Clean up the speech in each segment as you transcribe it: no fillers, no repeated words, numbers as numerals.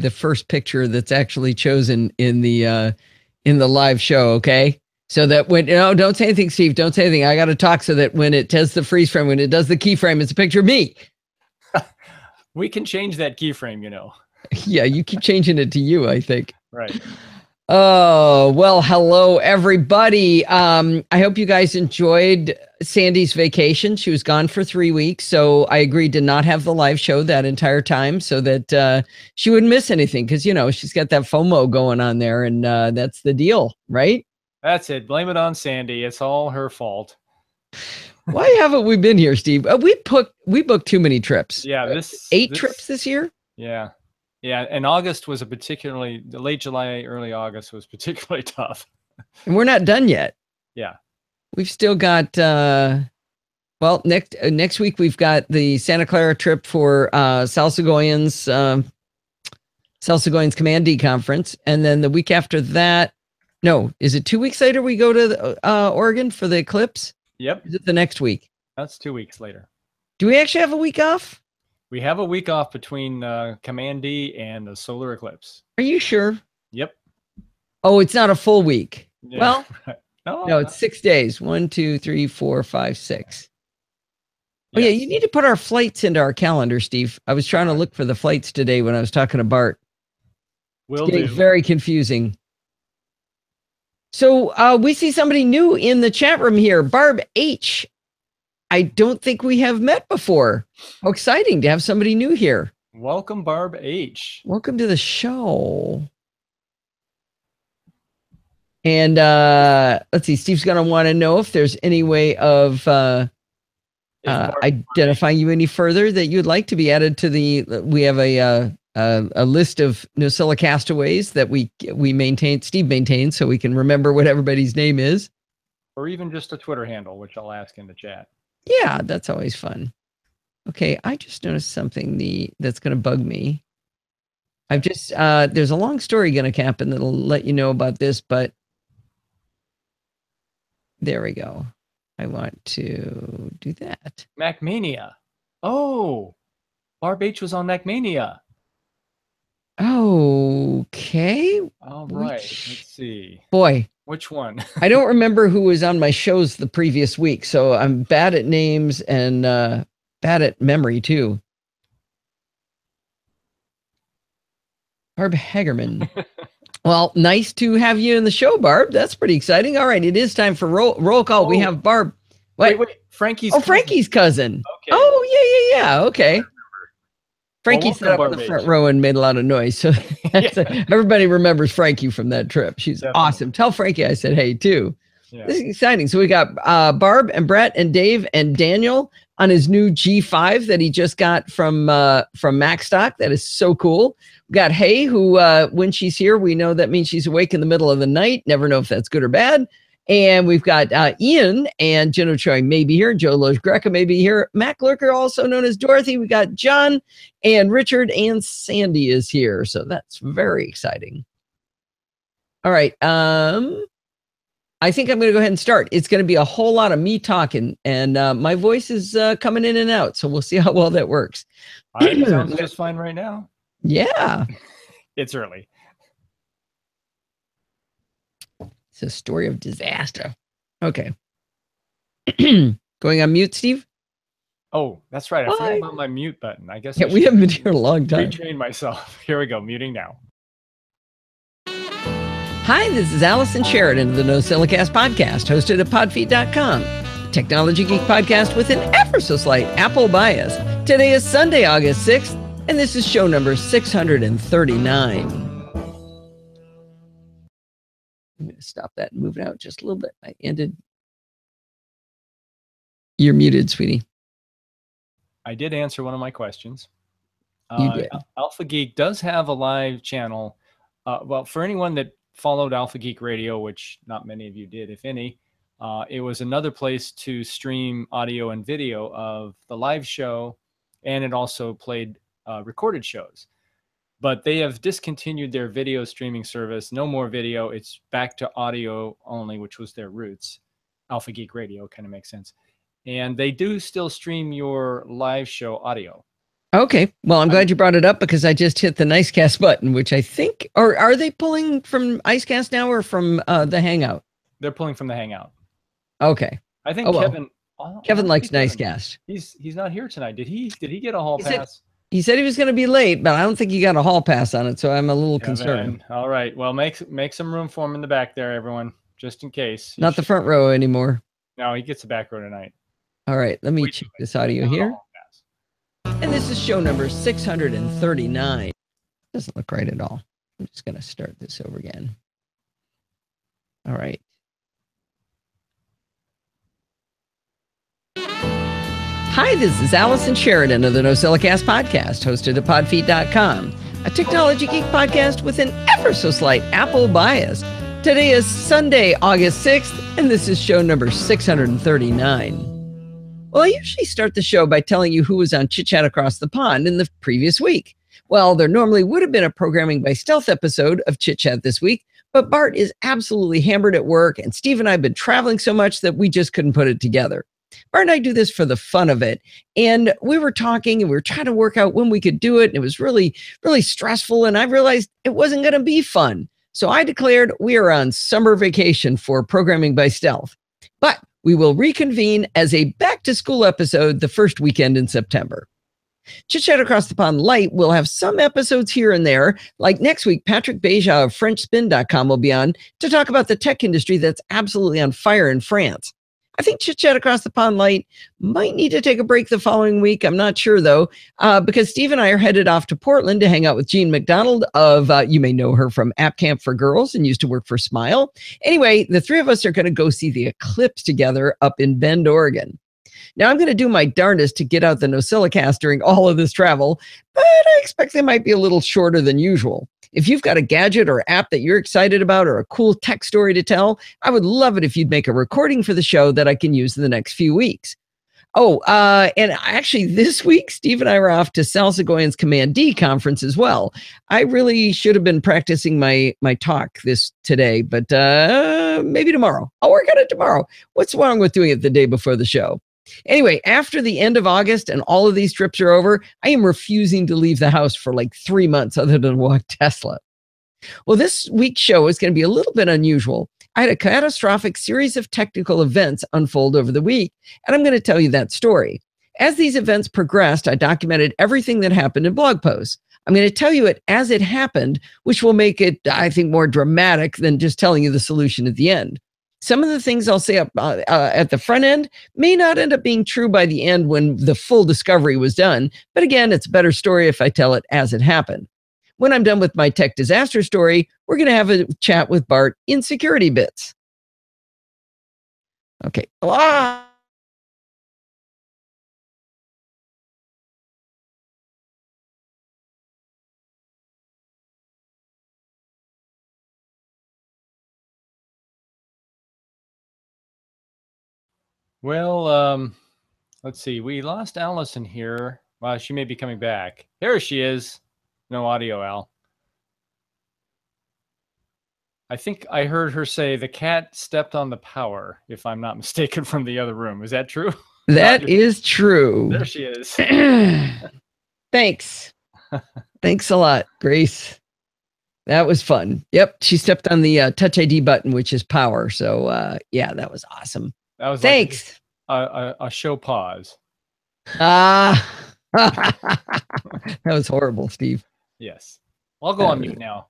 the first picture that's actually chosen in the live show, okay? So that when, don't say anything, Steve. Don't say anything. I got to talk so that when it does the freeze frame, when it does the keyframe, it's a picture of me. We can change that keyframe, Yeah, you keep changing it to you, I think. Right. Oh, well, hello, everybody. I hope you guys enjoyed Sandy's vacation. She was gone for 3 weeks, so I agreed to not have the live show that entire time so that she wouldn't miss anything because, she's got that FOMO going on there, and that's the deal, right? That's it. Blame it on Sandy. It's all her fault. Why haven't we been here, Steve? We booked too many trips. Yeah, 8 trips this year? Yeah. Yeah, and August was late July, early August was particularly tough. And we're not done yet. Yeah. We've still got, next week we've got the Santa Clara trip for Sal Segoyan's Command D conference. And then the week after that, no, is it 2 weeks later we go to Oregon for the eclipse? Yep. Is it the next week? That's 2 weeks later. Do we actually have a week off? We have a week off between Command D and the solar eclipse. Are you sure? Yep. Oh, it's not a full week. Yeah. Well, right. no, it's 6 days. 1, 2, 3, 4, 5, 6. Oh, yes. Yeah, you need to put our flights into our calendar, Steve. I was trying to look for the flights today when I was talking to Bart. Will do. Very confusing. So we see somebody new in the chat room here, Barb H. I don't think we have met before. How exciting to have somebody new here. Welcome, Barb H. Welcome to the show. And let's see, Steve's going to want to know if there's any way of identifying you any further that you'd like to be added to we have a list of Nosilla castaways that we maintain, Steve maintains, so we can remember what everybody's name is. Or even just a Twitter handle, which I'll ask in the chat. Yeah, that's always fun. Okay, I just noticed something that's going to bug me. I've just, there's a long story going to happen that'll let you know about this, but there we go. I want to do that. MacMania. Oh, Barb H was on MacMania. Okay. All right. Let's see. Boy. Which one? I don't remember who was on my shows the previous week, so I'm bad at names and bad at memory too. Barb Hagerman. Well, nice to have you in the show, Barb. That's pretty exciting. All right, it is time for roll call. We have Barb. Wait. Frankie's cousin. Frankie's cousin. Okay. Oh, yeah. Okay. Frankie sat up in the front row and made a lot of noise. So everybody remembers Frankie from that trip. She's awesome. Tell Frankie I said hey, too. Yeah. This is exciting. So we got Barb and Brett and Dave and Daniel on his new G5 that he just got from MacStock. That is so cool. We got Hay, who when she's here, we know that means she's awake in the middle of the night. Never know if that's good or bad. And we've got Ian and Jenno Choi may be here. Joe Loge Greca may be here. Mac Lurker, also known as Dorothy. We got John and Richard and Sandy is here. So that's very exciting. All right. I think I'm going to go ahead and start. It's going to be a whole lot of me talking, and my voice is coming in and out. So we'll see how well that works. Sounds just fine right now. Yeah. It's early. It's a story of disaster. Okay. Going on mute, Steve? Oh, that's right. I forgot about my mute button. I guess we haven't been here a long time. Retrain myself. Here we go. Muting now. Hi, this is Allison Sheridan of the NosillaCast podcast, hosted at podfeet.com. A technology geek podcast with an ever so slight Apple bias. Today is Sunday, August 6th, and this is show number 639. I'm going to stop that and move it out just a little bit. I ended. You're muted, sweetie. I did answer one of my questions. You did. Alpha Geek does have a live channel. Well, for anyone that followed Alpha Geek Radio, which not many of you did, if any, it was another place to stream audio and video of the live show, and it also played recorded shows. But they have discontinued their video streaming service. No more video. It's back to audio only, which was their roots. Alpha Geek Radio kind of makes sense. And they do still stream your live show audio. Okay. Well, I'm glad you brought it up because I just hit the NosillaCast button, which I think, or are they pulling from IceCast now or from the Hangout? They're pulling from the Hangout. Okay. I think Kevin. Kevin likes NosillaCast. He's not here tonight. Did he get a hall pass? He said he was going to be late, but I don't think he got a hall pass on it, so I'm a little concerned. All right. Well, make some room for him in the back there, everyone, just in case. Not the front row anymore. No, he gets the back row tonight. All right. Let me check this audio here. And this is show number 639. Doesn't look right at all. I'm just going to start this over again. All right. Hi, this is Allison Sheridan of the NosillaCast podcast, hosted at podfeet.com, a technology geek podcast with an ever so slight Apple bias. Today is Sunday, August 6th, and this is show number 639. Well, I usually start the show by telling you who was on Chit Chat Across the Pond in the previous week. Well, there normally would have been a Programming by Stealth episode of Chit Chat this week, but Bart is absolutely hammered at work, and Steve and I have been traveling so much that we just couldn't put it together. Bart and I do this for the fun of it. And we were talking and we were trying to work out when we could do it. And it was really, really stressful. And I realized it wasn't going to be fun. So I declared we are on summer vacation for Programming by Stealth. But we will reconvene as a back to school episode the first weekend in September. Chit Chat Across the Pond Light will have some episodes here and there. Like next week, Patrick Beja of FrenchSpin.com will be on to talk about the tech industry that's absolutely on fire in France. I think Chit Chat Across the Pond Light might need to take a break the following week. I'm not sure, though, because Steve and I are headed off to Portland to hang out with Jean McDonald of, you may know her from App Camp for Girls and used to work for Smile. Anyway, the three of us are going to go see the eclipse together up in Bend, Oregon. Now, I'm going to do my darndest to get out the NosillaCast during all of this travel, but I expect they might be a little shorter than usual. If you've got a gadget or app that you're excited about or a cool tech story to tell, I would love it if you'd make a recording for the show that I can use in the next few weeks. Oh, and actually this week, Steve and I were off to Sal Segoyan's Command D conference as well. I really should have been practicing my talk today, but maybe tomorrow. I'll work on it tomorrow. What's wrong with doing it the day before the show? Anyway, after the end of August and all of these trips are over, I am refusing to leave the house for like 3 months other than walk Tesla. Well, this week's show is going to be a little bit unusual. I had a catastrophic series of technical events unfold over the week, and I'm going to tell you that story. As these events progressed, I documented everything that happened in blog posts. I'm going to tell you it as it happened, which will make it, I think, more dramatic than just telling you the solution at the end. Some of the things I'll say up at the front end may not end up being true by the end when the full discovery was done. But again, it's a better story if I tell it as it happened. When I'm done with my tech disaster story, we're going to have a chat with Bart in Security Bits. Okay. Well, let's see. We lost Allison here. Well, she may be coming back. There she is. No audio, Al. I think I heard her say the cat stepped on the power, if I'm not mistaken, from the other room. Is that true? That is true. There she is. Thanks. Thanks a lot, Grace. That was fun. Yep, she stepped on the Touch ID button, which is power. So, yeah, that was awesome. That was thanks. Like a show pause. That was horrible, Steve. Yes. I'll go on mute now.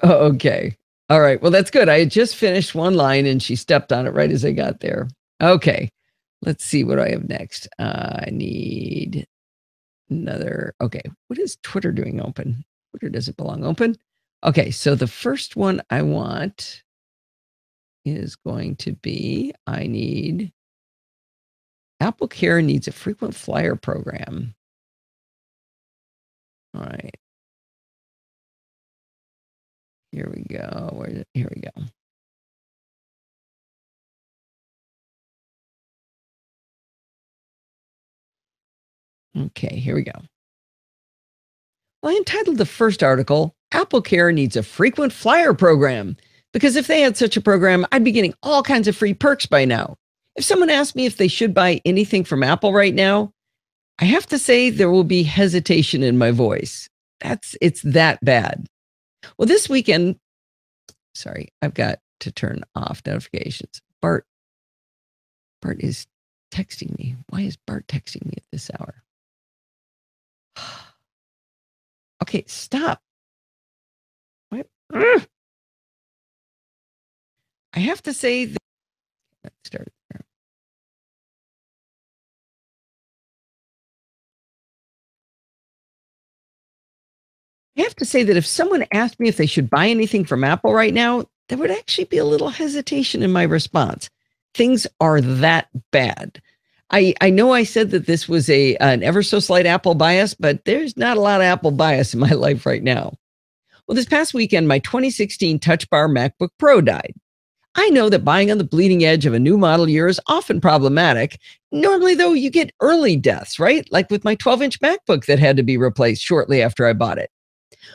Okay. All right. Well, that's good. I had just finished one line and she stepped on it right as I got there. Okay. Let's see what I have next. I need another. Okay. What is Twitter doing open? Twitter doesn't belong open. Okay. So the first one I want is going to be, I need Apple Care needs a frequent flyer program. All right. Here we go. Here we go. Okay, here we go. Well, I entitled the first article, Apple Care needs a frequent flyer program, because if they had such a program, I'd be getting all kinds of free perks by now. If someone asked me if they should buy anything from Apple right now, I have to say there will be hesitation in my voice. It's that bad. Well, this weekend, sorry, I've got to turn off notifications. Bart is texting me. Why is Bart texting me at this hour? Okay, stop. What? I have to say that, let's start there. I have to say that if someone asked me if they should buy anything from Apple right now, there would actually be a little hesitation in my response. Things are that bad. I know I said that this was an ever so slight Apple bias, but there's not a lot of Apple bias in my life right now. Well, this past weekend, my 2016 Touch Bar MacBook Pro died. I know that buying on the bleeding edge of a new model year is often problematic. Normally, though, you get early deaths, right? Like with my 12-inch MacBook that had to be replaced shortly after I bought it.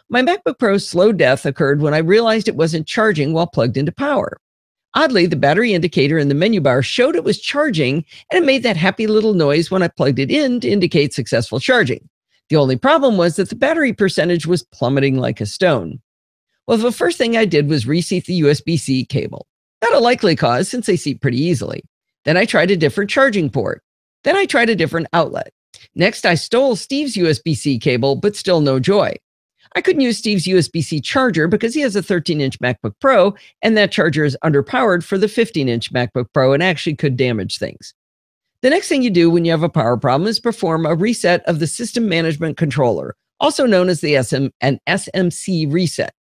My MacBook Pro's slow death occurred when I realized it wasn't charging while plugged into power. Oddly, the battery indicator in the menu bar showed it was charging, and it made that happy little noise when I plugged it in to indicate successful charging. The only problem was that the battery percentage was plummeting like a stone. Well, the first thing I did was reseat the USB-C cable. Not a likely cause since they seat pretty easily. Then I tried a different charging port. Then I tried a different outlet. Next, I stole Steve's USB-C cable, but still no joy. I couldn't use Steve's USB-C charger because he has a 13-inch MacBook Pro, and that charger is underpowered for the 15-inch MacBook Pro and actually could damage things. The next thing you do when you have a power problem is perform a reset of the System Management Controller, also known as the an SMC reset.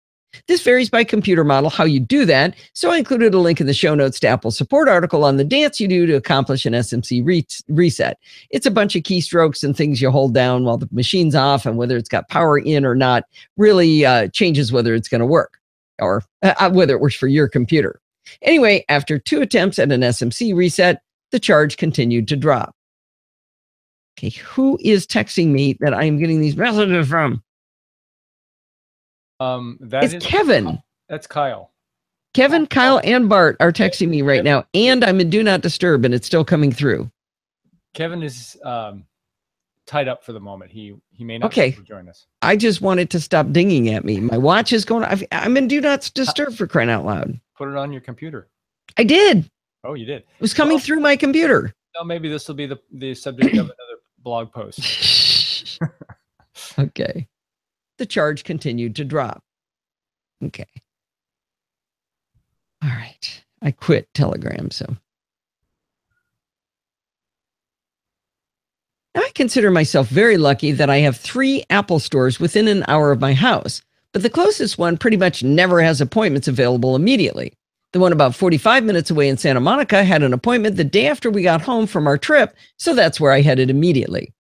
This varies by computer model how you do that, so I included a link in the show notes to Apple's support article on the dance you do to accomplish an SMC reset. It's a bunch of keystrokes and things you hold down while the machine's off, and whether it's got power in or not really changes whether it's going to work or whether it works for your computer. Anyway, after 2 attempts at an SMC reset, the charge continued to drop. Okay, who is texting me that I'm getting these messages from? It's Kevin. That's Kyle. Kevin, Kyle, and Bart are texting me right now, and I'm in Do Not Disturb, and it's still coming through. Kevin is tied up for the moment. He may not be able to join us. I just wanted to stop dinging at me. My watch is going. I'm in Do Not Disturb for crying out loud. Put it on your computer. I did. Oh, you did. It was coming through my computer. Well, maybe this will be the subject of another blog post. Okay. The charge continued to drop. Okay. All right. I quit Telegram, so. Now, I consider myself very lucky that I have 3 Apple stores within an hour of my house, but the closest one pretty much never has appointments available immediately. The one about 45 minutes away in Santa Monica had an appointment the day after we got home from our trip, so that's where I headed immediately.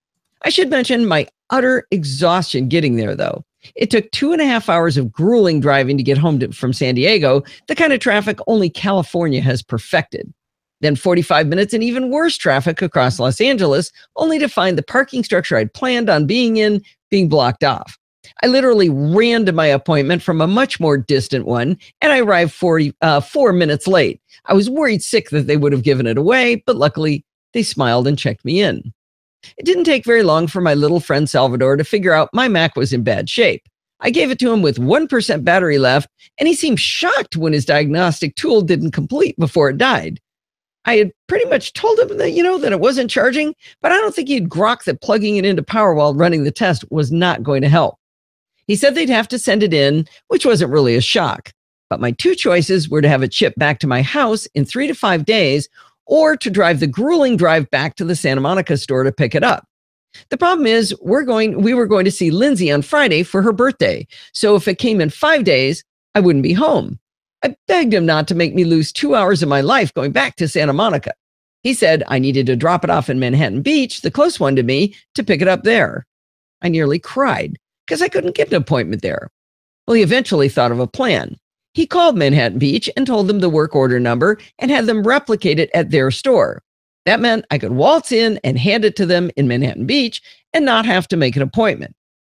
I should mention my utter exhaustion getting there, though. It took 2.5 hours of grueling driving to get home from San Diego, the kind of traffic only California has perfected. Then 45 minutes and even worse traffic across Los Angeles, only to find the parking structure I'd planned on being in being blocked off. I literally ran to my appointment from a much more distant one, and I arrived 4 minutes late. I was worried sick that they would have given it away, but luckily they smiled and checked me in. It didn't take very long for my little friend Salvador to figure out my Mac was in bad shape. I gave it to him with 1% battery left, and he seemed shocked when his diagnostic tool didn't complete before it died. I had pretty much told him that, that it wasn't charging, but I don't think he'd grok that plugging it into power while running the test was not going to help. He said they'd have to send it in, which wasn't really a shock. But my 2 choices were to have it shipped back to my house in 3 to 5 days, or to drive the grueling drive back to the Santa Monica store to pick it up. The problem is we were going to see Lindsay on Friday for her birthday. So if it came in 5 days, I wouldn't be home. I begged him not to make me lose 2 hours of my life going back to Santa Monica. He said I needed to drop it off in Manhattan Beach, the close one to me, to pick it up there. I nearly cried because I couldn't get an appointment there. Well, he eventually thought of a plan. He called Manhattan Beach and told them the work order number and had them replicate it at their store. That meant I could waltz in and hand it to them in Manhattan Beach and not have to make an appointment.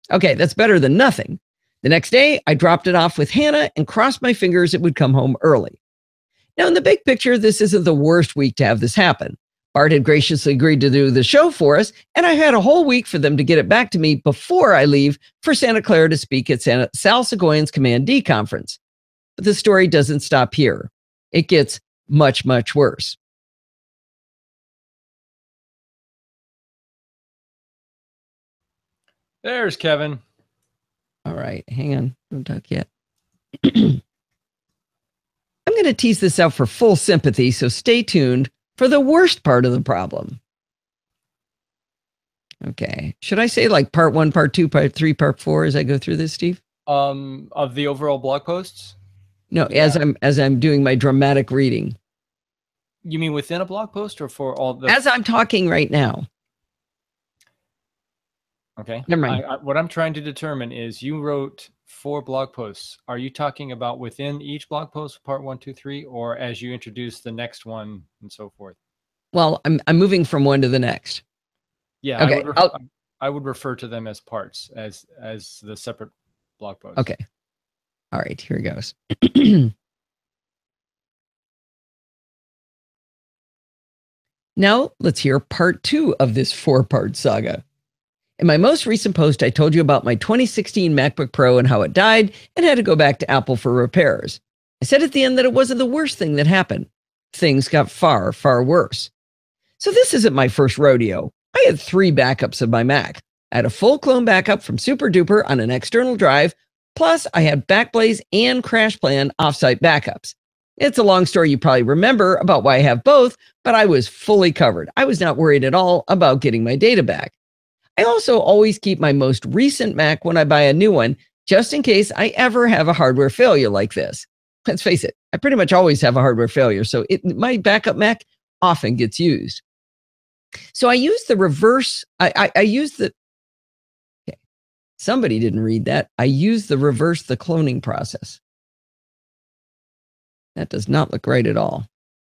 Okay, that's better than nothing. The next day, I dropped it off with Hannah and crossed my fingers it would come home early. Now, in the big picture, this isn't the worst week to have this happen, Bart had graciously agreed to do the show for us, and I had a whole week for them to get it back to me before I leave for Santa Clara to speak at Sal Segoyan's Command D conference. But the story doesn't stop here. It gets much, much worse. There's Kevin. All right, hang on. Don't talk yet. I'm going to tease this out for full sympathy, so stay tuned for the worst part of the problem. Okay. Should I say like part 1, part 2, part 3, part 4 as I go through this, Steve? Of the overall blog posts? No, yeah. as I'm doing my dramatic reading. You mean within a blog post or for all the... As I'm talking right now. Okay. Never mind. What I'm trying to determine is you wrote 4 blog posts. Are you talking about within each blog post, part 1, 2, 3, or as you introduce the next one and so forth? Well, I'm moving from one to the next. Yeah. Okay. I would refer to them as parts, as the separate blog posts. Okay. All right, here it goes. Now let's hear part 2 of this 4-part saga. In my most recent post, I told you about my 2016 MacBook Pro and how it died and had to go back to Apple for repairs. I said at the end that it wasn't the worst thing that happened. Things got far, far worse. So this isn't my first rodeo. I had 3 backups of my Mac. I had a full clone backup from SuperDuper on an external drive, plus I had Backblaze and CrashPlan offsite backups. It's a long story you probably remember about why I have both, but I was fully covered. I was not worried at all about getting my data back. I also always keep my most recent Mac when I buy a new one, just in case I ever have a hardware failure like this. Let's face it, I pretty much always have a hardware failure, so my backup Mac often gets used. So I use the reverse, I use the, okay, somebody didn't read that. I use the reverse the cloning process. That does not look right at all.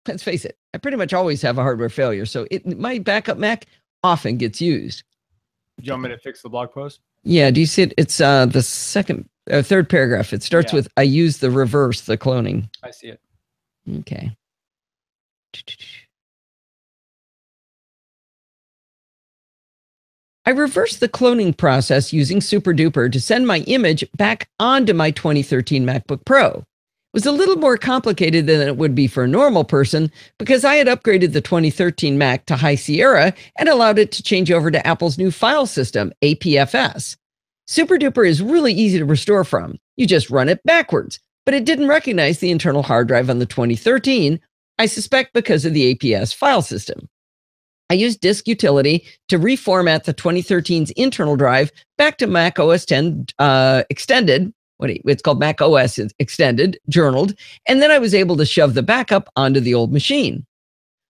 Let's face it, I pretty much always have a hardware failure, so my backup Mac often gets used. Do you want me to fix the blog post? Yeah, do you see it? It's the third paragraph. It starts with, I use the reverse the cloning. I see it. Okay. I reversed the cloning process using SuperDuper to send my image back onto my 2013 MacBook Pro. It was a little more complicated than it would be for a normal person because I had upgraded the 2013 Mac to High Sierra and allowed it to change over to Apple's new file system, APFS. SuperDuper is really easy to restore from. You just run it backwards, but it didn't recognize the internal hard drive on the 2013, I suspect because of the APS file system. I used Disk Utility to reformat the 2013's internal drive back to Mac OS X Extended. It's called Mac OS Extended, journaled, and then I was able to shove the backup onto the old machine.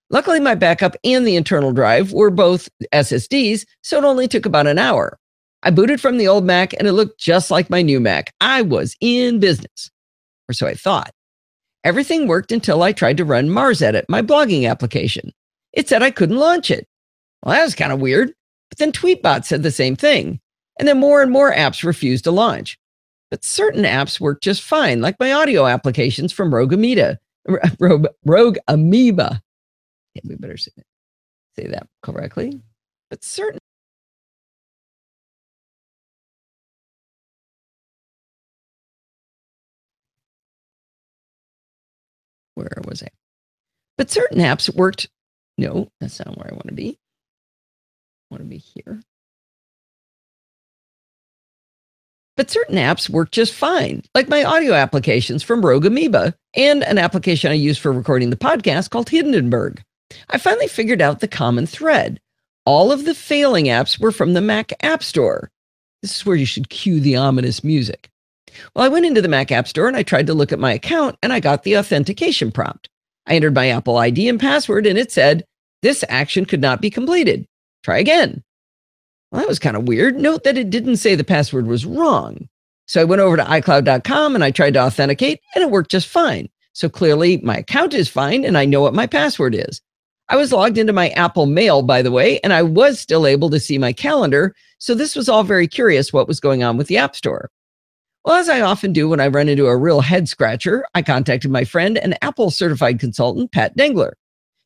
Luckily, my backup and the internal drive were both SSDs, so it only took about an hour. I booted from the old Mac, and it looked just like my new Mac. I was in business, or so I thought. Everything worked until I tried to run MarsEdit, my blogging application. It said I couldn't launch it. Well, that was kind of weird, but then Tweetbot said the same thing, and then more and more apps refused to launch. But certain apps work just fine, like my audio applications from Rogue Amoeba. Yeah, we better say that correctly. But certain where was I? But certain apps worked. No, that's not where I want to be. I want to be here. But certain apps work just fine, like my audio applications from Rogue Amoeba and an application I use for recording the podcast called Hindenburg. I finally figured out the common thread. All of the failing apps were from the Mac App Store. This is where you should cue the ominous music. Well, I went into the Mac App Store and I tried to look at my account and I got the authentication prompt. I entered my Apple ID and password and it said, this action could not be completed. Try again. Well, that was kind of weird. Note that it didn't say the password was wrong. So I went over to iCloud.com and I tried to authenticate and it worked just fine. So clearly my account is fine and I know what my password is. I was logged into my Apple Mail, by the way, and I was still able to see my calendar. So this was all very curious what was going on with the App Store. Well, as I often do when I run into a real head scratcher, I contacted my friend and Apple certified consultant, Pat Dengler.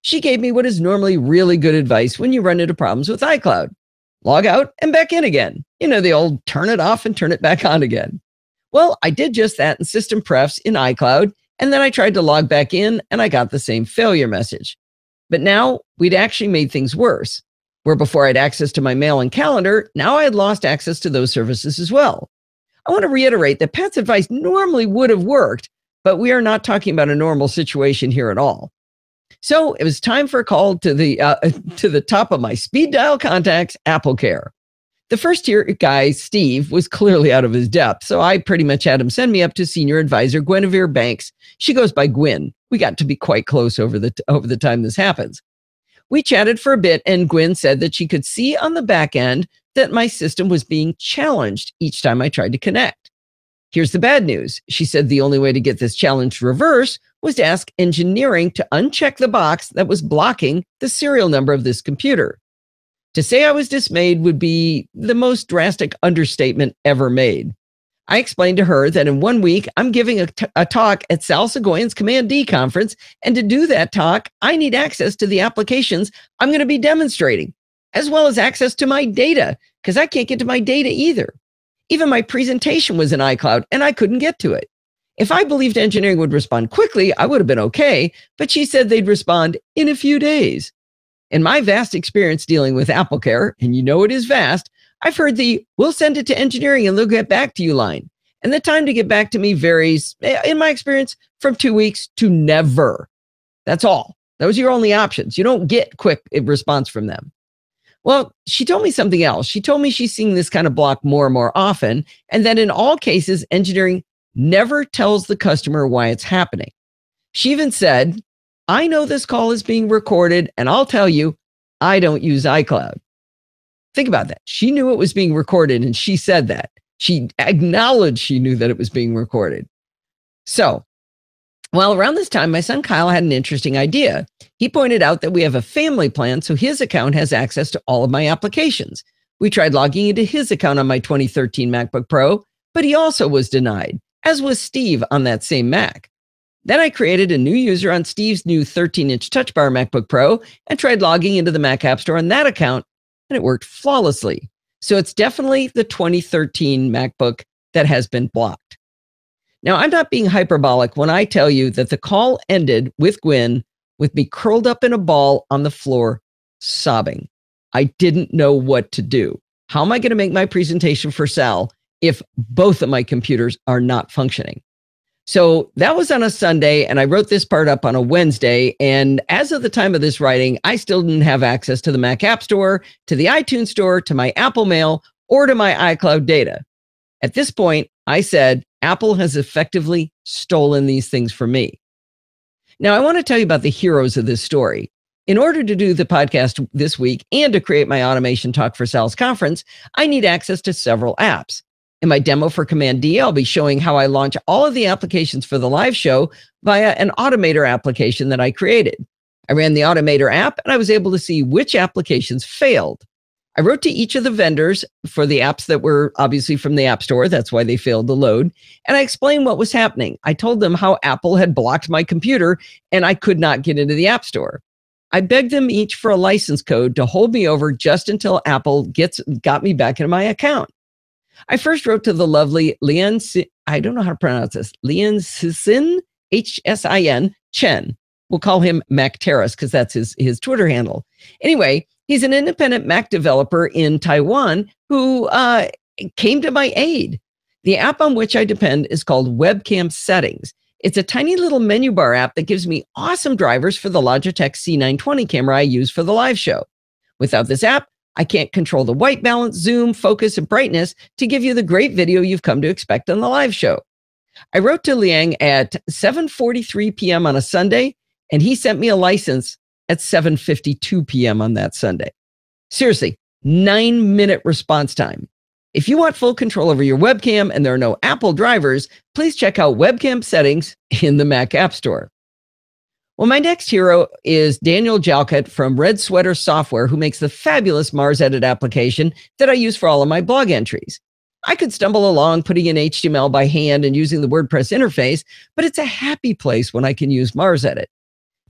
She gave me what is normally really good advice when you run into problems with iCloud. Log out and back in again. You know, the old turn it off and turn it back on again. Well, I did just that in System Prefs in iCloud, and then I tried to log back in and I got the same failure message. But now we'd actually made things worse. Where before I had access to my mail and calendar, now I had lost access to those services as well. I want to reiterate that Pat's advice normally would have worked, but we are not talking about a normal situation here at all. So it was time for a call to the top of my speed dial contacts, AppleCare. The first tier guy, Steve, was clearly out of his depth, so I pretty much had him send me up to senior advisor Guinevere Banks. She goes by Gwyn. We got to be quite close over the time this happens. We chatted for a bit, and Gwyn said that she could see on the back end that my system was being challenged each time I tried to connect. Here's the bad news. She said the only way to get this challenge reversed was to ask engineering to uncheck the box that was blocking the serial number of this computer. To say I was dismayed would be the most drastic understatement ever made. I explained to her that in 1 week, I'm giving a talk at Sal Segoyan's Command D conference, and to do that talk, I need access to the applications I'm going to be demonstrating, as well as access to my data, because I can't get to my data either. Even my presentation was in iCloud, and I couldn't get to it. If I believed engineering would respond quickly, I would have been okay, but she said they'd respond in a few days. In my vast experience dealing with AppleCare, and you know it is vast, I've heard the "we'll send it to engineering and they'll get back to you" line. And the time to get back to me varies, in my experience, from 2 weeks to never. That's all. Those are your only options. You don't get quick response from them. Well, she told me something else. She told me she's seeing this kind of block more and more often, and that in all cases, engineering never tells the customer why it's happening. She even said, "I know this call is being recorded, and I'll tell you, I don't use iCloud." Think about that. She knew it was being recorded, and she said that. She acknowledged she knew that it was being recorded. So, well, around this time, my son Kyle had an interesting idea. He pointed out that we have a family plan, so his account has access to all of my applications. We tried logging into his account on my 2013 MacBook Pro, but he also was denied, as was Steve on that same Mac. Then I created a new user on Steve's new 13-inch Touch Bar MacBook Pro and tried logging into the Mac App Store on that account, and it worked flawlessly. So it's definitely the 2013 MacBook that has been blocked. Now, I'm not being hyperbolic when I tell you that the call ended with Gwyn with me curled up in a ball on the floor, sobbing. I didn't know what to do. How am I going to make my presentation for Sal if both of my computers are not functioning? So that was on a Sunday, and I wrote this part up on a Wednesday. And as of the time of this writing, I still didn't have access to the Mac App Store, to the iTunes Store, to my Apple Mail, or to my iCloud data. At this point, I said, Apple has effectively stolen these things from me. Now, I want to tell you about the heroes of this story. In order to do the podcast this week and to create my automation talk for Sal's conference, I need access to several apps. In my demo for Command D, I'll be showing how I launch all of the applications for the live show via an Automator application that I created. I ran the Automator app, and I was able to see which applications failed. I wrote to each of the vendors for the apps that were obviously from the App Store. That's why they failed to load. And I explained what was happening. I told them how Apple had blocked my computer and I could not get into the App Store. I begged them each for a license code to hold me over just until Apple got me back into my account. I first wrote to the lovely Lian, I don't know how to pronounce this, Lian Hsin, Hsin, Chen. We'll call him Mac Terrace because that's his Twitter handle. Anyway, he's an independent Mac developer in Taiwan who came to my aid. The app on which I depend is called Webcam Settings. It's a tiny little menu bar app that gives me awesome drivers for the Logitech C920 camera I use for the live show. Without this app, I can't control the white balance, zoom, focus, and brightness to give you the great video you've come to expect on the live show. I wrote to Liang at 7:43 p.m. on a Sunday, and he sent me a license at 7:52 p.m. on that Sunday. Seriously, 9-minute response time. If you want full control over your webcam and there are no Apple drivers, please check out Webcam Settings in the Mac App Store. Well, my next hero is Daniel Jalkut from Red Sweater Software, who makes the fabulous Mars Edit application that I use for all of my blog entries. I could stumble along putting in HTML by hand and using the WordPress interface, but it's a happy place when I can use Mars Edit.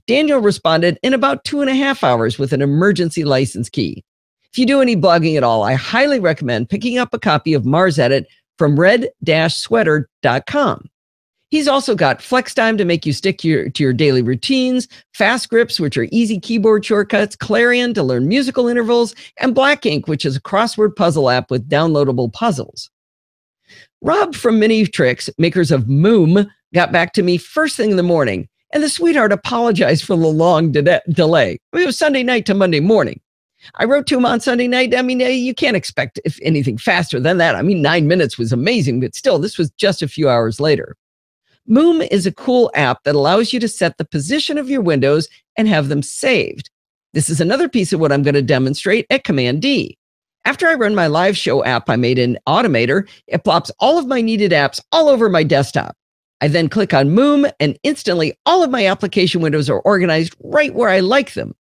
Daniel responded in about 2.5 hours with an emergency license key. If you do any blogging at all, I highly recommend picking up a copy of Mars Edit from red-sweater.com. He's also got flex time to make you stick to your daily routines, fast grips, which are easy keyboard shortcuts, Clarion to learn musical intervals, and Black Ink, which is a crossword puzzle app with downloadable puzzles. Rob from Mini Tricks, makers of Moom, got back to me first thing in the morning, and the sweetheart apologized for the long delay. It was Sunday night to Monday morning. I wrote to him on Sunday night. I mean, you can't expect anything faster than that. I mean, 9 minutes was amazing, but still, this was just a few hours later. Moom is a cool app that allows you to set the position of your windows and have them saved. This is another piece of what I'm going to demonstrate at Command D. After I run my live show app I made in Automator, it plops all of my needed apps all over my desktop. I then click on Moom, and instantly all of my application windows are organized right where I like them.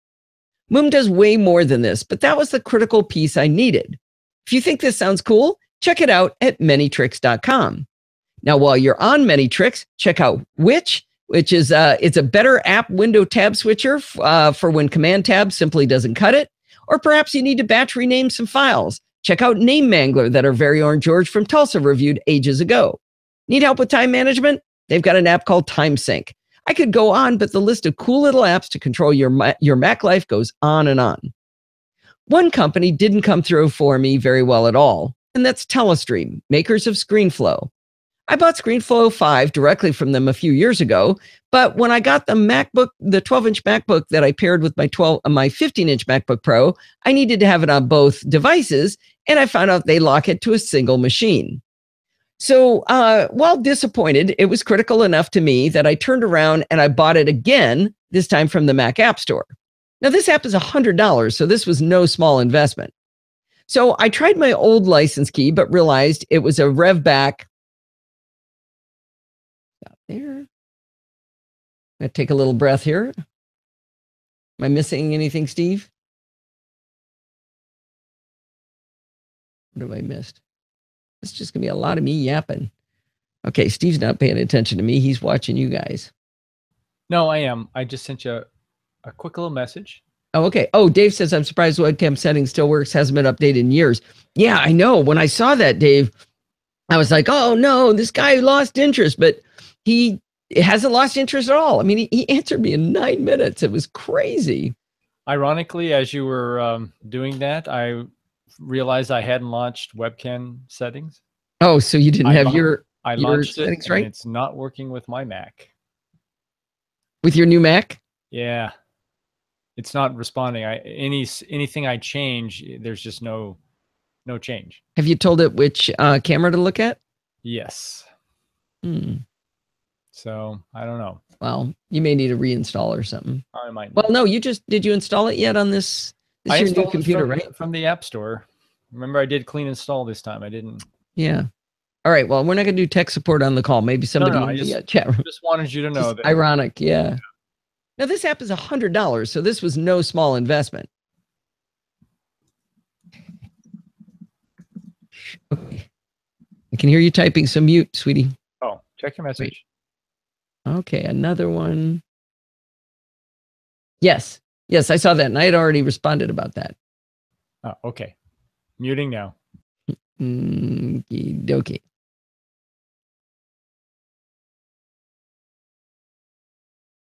Moom does way more than this, but that was the critical piece I needed. If you think this sounds cool, check it out at manytricks.com. Now, while you're on Manytricks, check out which is it's a better app window tab switcher for when Command Tab simply doesn't cut it, or perhaps you need to batch rename some files. Check out Name Mangler that our very own George from Tulsa reviewed ages ago. Need help with time management? They've got an app called TimeSync. I could go on, but the list of cool little apps to control your Mac life goes on and on. One company didn't come through for me very well at all, and that's Telestream, makers of ScreenFlow. I bought ScreenFlow 5 directly from them a few years ago, but when I got the 12-inch MacBook that I paired with my 15-inch MacBook Pro, I needed to have it on both devices, and I found out they lock it to a single machine. So while disappointed, it was critical enough to me that I turned around and I bought it again, this time from the Mac App Store. Now, this app is $100, so this was no small investment. So I tried my old license key, but realized it was a rev back. There. I'm going to take a little breath here. Am I missing anything, Steve? What have I missed? It's just going to be a lot of me yapping. Okay, Steve's not paying attention to me. He's watching you guys. No, I am. I just sent you a quick little message. Oh, okay. Oh, Dave says, I'm surprised webcam settings still works. Hasn't been updated in years. Yeah, I know. When I saw that, Dave, I was like, oh, no, this guy lost interest. But he hasn't lost interest at all. I mean, he answered me in 9 minutes. It was crazy. Ironically, as you were doing that, I realized I hadn't launched webcam settings. Oh, so you didn't have your settings, right? It's not working with my Mac. With your new Mac? Yeah. It's not responding. Anything I change, there's just no change. Have you told it which camera to look at? Yes. Hmm. So I don't know. Well, you may need to reinstall or something. I might. Well, no, did you install it yet on this? This is your new computer, right? From the App Store. Remember, I did clean install this time. I didn't. Yeah. All right. Well, we're not going to do tech support on the call. Maybe somebody in the chat room. Just wanted you to know that. Ironic. Yeah. Now, this app is $100, so this was no small investment. Okay. I can hear you typing, so mute, sweetie. Oh, check your message. Wait. Okay, another one. Yes, I saw that, and I had already responded about that. Oh, okay. Muting now. Okay.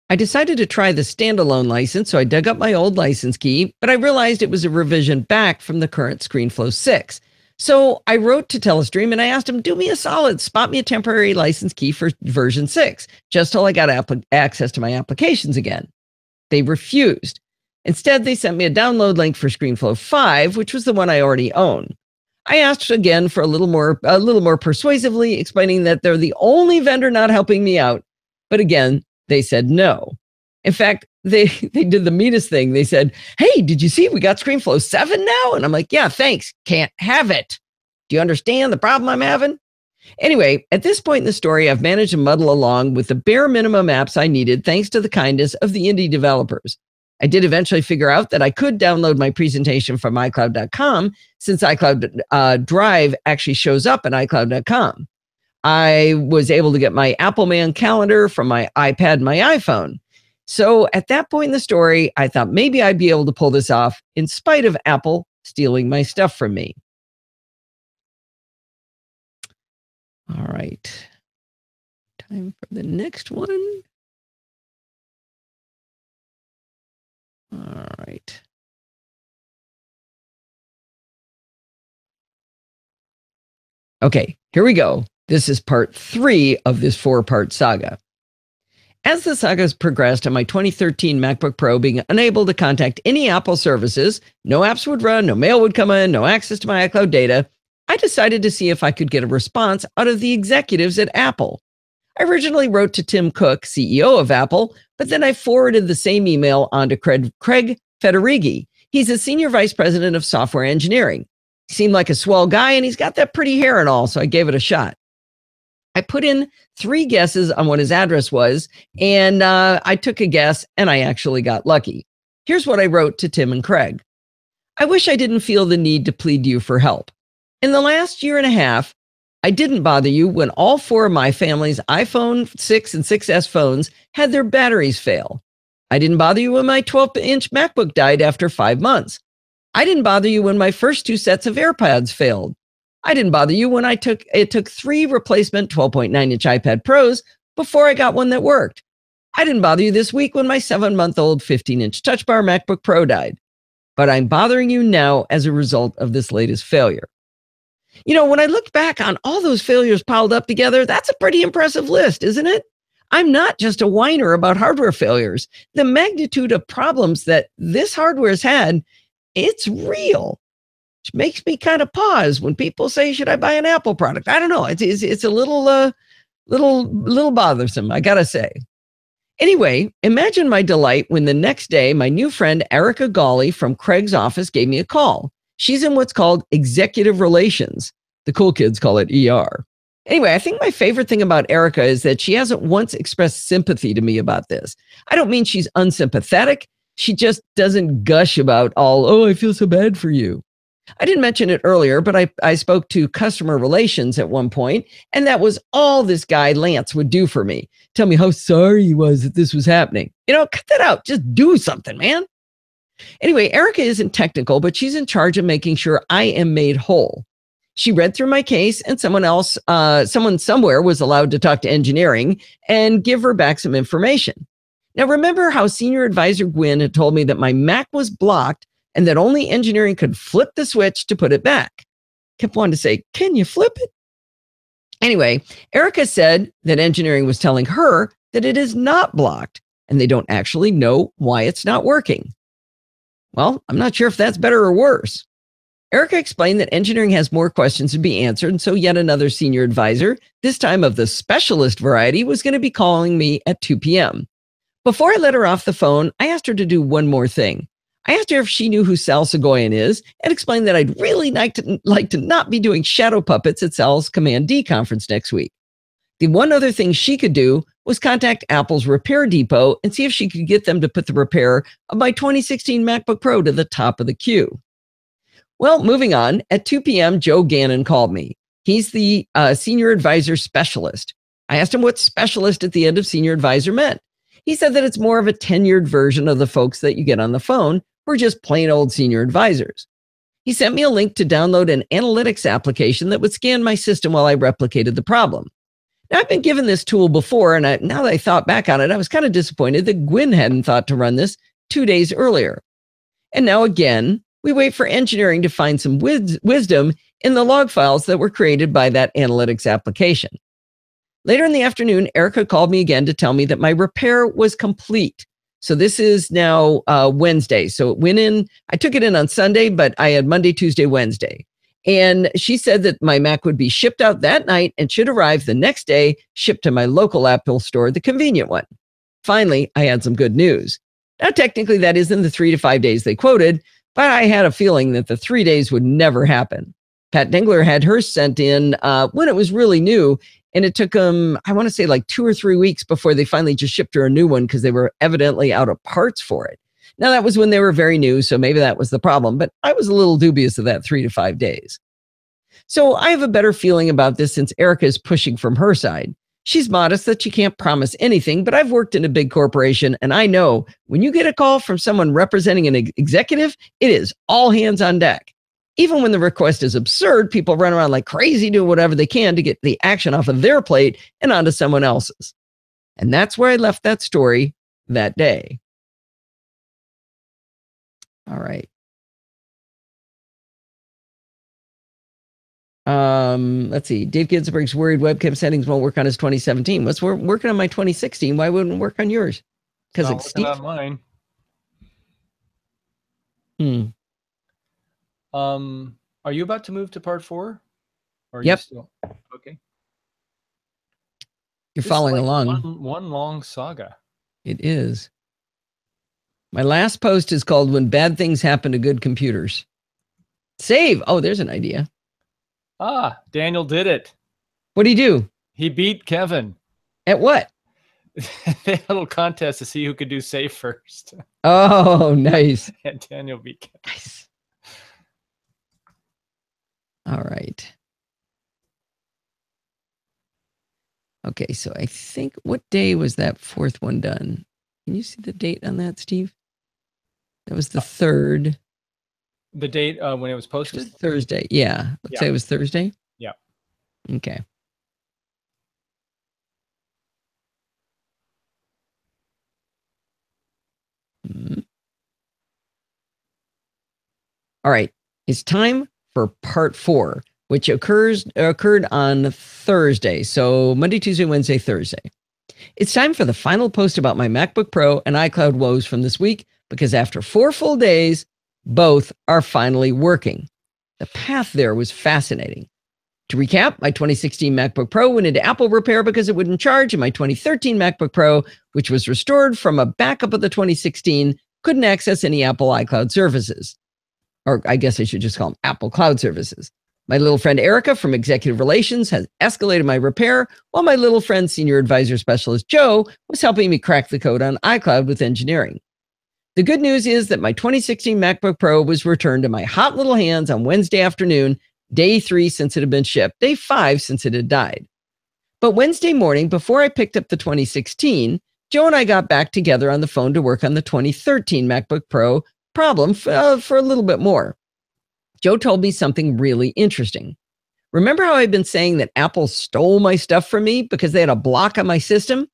I decided to try the standalone license, so I dug up my old license key, but I realized it was a revision back from the current ScreenFlow 6. So I wrote to Telestream and I asked them, do me a solid, spot me a temporary license key for version 6, just till I got access to my applications again. They refused. Instead, they sent me a download link for ScreenFlow 5, which was the one I already own. I asked again for a little more persuasively, explaining that they're the only vendor not helping me out. But again, they said no. In fact, they did the meanest thing. They said, hey, did you see we got ScreenFlow 7 now? And I'm like, yeah, thanks. Can't have it. Do you understand the problem I'm having? Anyway, at this point in the story, I've managed to muddle along with the bare minimum apps I needed thanks to the kindness of the indie developers. I did eventually figure out that I could download my presentation from iCloud.com since iCloud Drive actually shows up in iCloud.com. I was able to get my Apple Man calendar from my iPad and my iPhone. So at that point in the story, I thought maybe I'd be able to pull this off in spite of Apple stealing my stuff from me. All right. Time for the next one. All right. Okay, here we go. This is part 3 of this 4-part saga. As the saga has progressed on my 2013 MacBook Pro being unable to contact any Apple services, no apps would run, no mail would come in, no access to my iCloud data, I decided to see if I could get a response out of the executives at Apple. I originally wrote to Tim Cook, CEO of Apple, but then I forwarded the same email on to Craig Federighi. He's a senior vice president of software engineering. He seemed like a swell guy, and he's got that pretty hair and all, so I gave it a shot. I put in 3 guesses on what his address was, and I took a guess, and I actually got lucky. Here's what I wrote to Tim and Craig. I wish I didn't feel the need to plead to you for help. In the last year and a half, I didn't bother you when all 4 of my family's iPhone 6 and 6S phones had their batteries fail. I didn't bother you when my 12-inch MacBook died after 5 months. I didn't bother you when my first 2 sets of AirPods failed. I didn't bother you when it took 3 replacement 12.9-inch iPad Pros before I got one that worked. I didn't bother you this week when my 7-month-old 15-inch Touch Bar MacBook Pro died. But I'm bothering you now as a result of this latest failure. You know, when I look back on all those failures piled up together, that's a pretty impressive list, isn't it? I'm not just a whiner about hardware failures. The magnitude of problems that this hardware has had, it's real. Which makes me kind of pause when people say, should I buy an Apple product? I don't know. It's a little bothersome, I gotta say. Anyway, imagine my delight when the next day, my new friend Erica Gawley from Craig's office gave me a call. She's in what's called executive relations. The cool kids call it ER. Anyway, I think my favorite thing about Erica is that she hasn't once expressed sympathy to me about this. I don't mean she's unsympathetic. She just doesn't gush about all, I feel so bad for you. I didn't mention it earlier, but I spoke to customer relations at one point, and that was all this guy Lance would do for me. Tell me how sorry he was that this was happening. Cut that out. Just do something, man. Anyway, Erica isn't technical, but she's in charge of making sure I am made whole. She read through my case, and someone somewhere was allowed to talk to engineering and give her back some information. Now, remember how Senior Advisor Gwynn had told me that my Mac was blocked and that only engineering could flip the switch to put it back? Kept wanting to say, can you flip it? Anyway, Erica said that engineering was telling her that it is not blocked and they don't actually know why it's not working. Well, I'm not sure if that's better or worse. Erica explained that engineering has more questions to be answered, and so yet another senior advisor, this time of the specialist variety, was going to be calling me at 2 p.m. Before I let her off the phone, I asked her to do one more thing. I asked her if she knew who Sal Segoyan is and explained that I'd really like to not be doing shadow puppets at Sal's Command D conference next week. The one other thing she could do was contact Apple's repair depot and see if she could get them to put the repair of my 2016 MacBook Pro to the top of the queue. Well, moving on, at 2 p.m., Joe Gannon called me. He's the senior advisor specialist. I asked him what specialist at the end of senior advisor meant. He said that it's more of a tenured version of the folks that you get on the phone who are just plain old senior advisors. He sent me a link to download an analytics application that would scan my system while I replicated the problem. Now, I've been given this tool before, and now that I thought back on it, I was kind of disappointed that Gwynn hadn't thought to run this 2 days earlier. And now again, we wait for engineering to find some wisdom in the log files that were created by that analytics application. Later in the afternoon, Erica called me again to tell me that my repair was complete. So this is now Wednesday. So it went in, I took it in on Sunday, but I had Monday, Tuesday, Wednesday. And she said that my Mac would be shipped out that night and should arrive the next day, shipped to my local Apple store, the convenient one. Finally, I had some good news. Now, technically, that isn't the 3 to 5 days they quoted, but I had a feeling that the 3 days would never happen. Pat Dengler had hers sent in when it was really new, and it took them, I want to say, like 2 or 3 weeks before they finally just shipped her a new one because they were evidently out of parts for it. Now, that was when they were very new, so maybe that was the problem, but I was a little dubious of that 3 to 5 days. So I have a better feeling about this since Erica is pushing from her side. She's modest that she can't promise anything, but I've worked in a big corporation, and I know when you get a call from someone representing an executive, it is all hands on deck. Even when the request is absurd, people run around like crazy doing whatever they can to get the action off of their plate and onto someone else's. And that's where I left that story that day. All right. Let's see. Dave Ginsburg's worried webcam settings won't work on his 2017. What's working on my 2016? Why wouldn't it work on yours? Because it's Steve. On mine. Are you about to move to part 4? Or yep. You still? Okay. You're following along. One long saga. It is. My last post is called "When Bad Things Happen to Good Computers." Save. Oh, there's an idea. Daniel did it. What'd he do? He beat Kevin. At what? They had a little contest to see who could do save first. Oh, nice. And Daniel beat Kevin. Nice. All right. Okay, so I think, what day was that 4th one done? Can you see the date on that, Steve? That was the 3rd. The date when it was posted? It was Thursday. Yeah. Let's say it was Thursday? Yeah. Okay. All right. It's time for part 4, which occurred on Thursday. So Monday, Tuesday, Wednesday, Thursday. It's time for the final post about my MacBook Pro and iCloud woes from this week, because after 4 full days, both are finally working. The path there was fascinating. To recap, my 2016 MacBook Pro went into Apple repair because it wouldn't charge, and my 2013 MacBook Pro, which was restored from a backup of the 2016, couldn't access any Apple iCloud services. Or I guess I should just call them Apple Cloud services. My little friend Erica from Executive Relations has escalated my repair, while my little friend Senior Advisor Specialist Joe was helping me crack the code on iCloud with engineering. The good news is that my 2016 MacBook Pro was returned to my hot little hands on Wednesday afternoon, day 3 since it had been shipped, day 5 since it had died. But Wednesday morning, before I picked up the 2016, Joe and I got back together on the phone to work on the 2013 MacBook Pro problem for a little bit more. Joe told me something really interesting. Remember how I've been saying that Apple stole my stuff from me because they had a block on my system?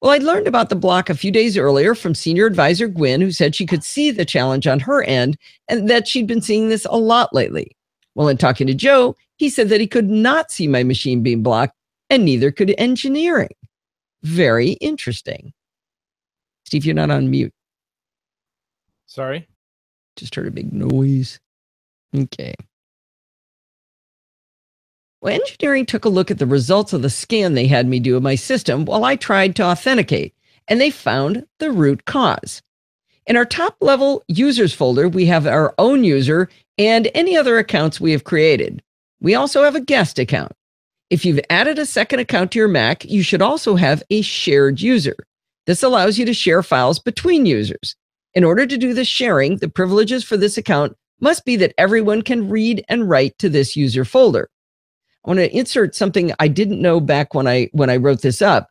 Well, I'd learned about the block a few days earlier from Senior Advisor Gwen, who said she could see the challenge on her end and that she'd been seeing this a lot lately. Well, in talking to Joe, he said that he could not see my machine being blocked, and neither could engineering. Very interesting. Steve, you're not on mute. Sorry? Just heard a big noise. Okay. Well, engineering took a look at the results of the scan they had me do of my system while I tried to authenticate, and they found the root cause. In our top-level users folder, we have our own user and any other accounts we have created. We also have a guest account. If you've added a second account to your Mac, you should also have a shared user. This allows you to share files between users. In order to do this sharing, the privileges for this account must be that everyone can read and write to this user folder. I want to insert something I didn't know back when I wrote this up.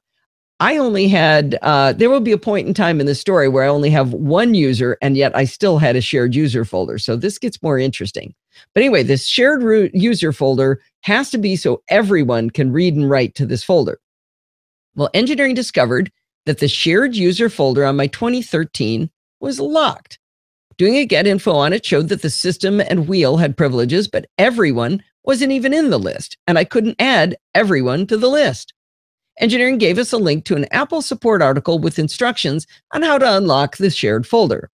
I only had, there will be a point in time in the story where I only have one user, and yet I still had a shared user folder. So this gets more interesting. But anyway, this shared user folder has to be so everyone can read and write to this folder. Well, engineering discovered that the shared user folder on my 2013 was locked. Doing a get info on it showed that the system and wheel had privileges, but everyone wasn't even in the list, and I couldn't add everyone to the list. Engineering gave us a link to an Apple support article with instructions on how to unlock the shared folder.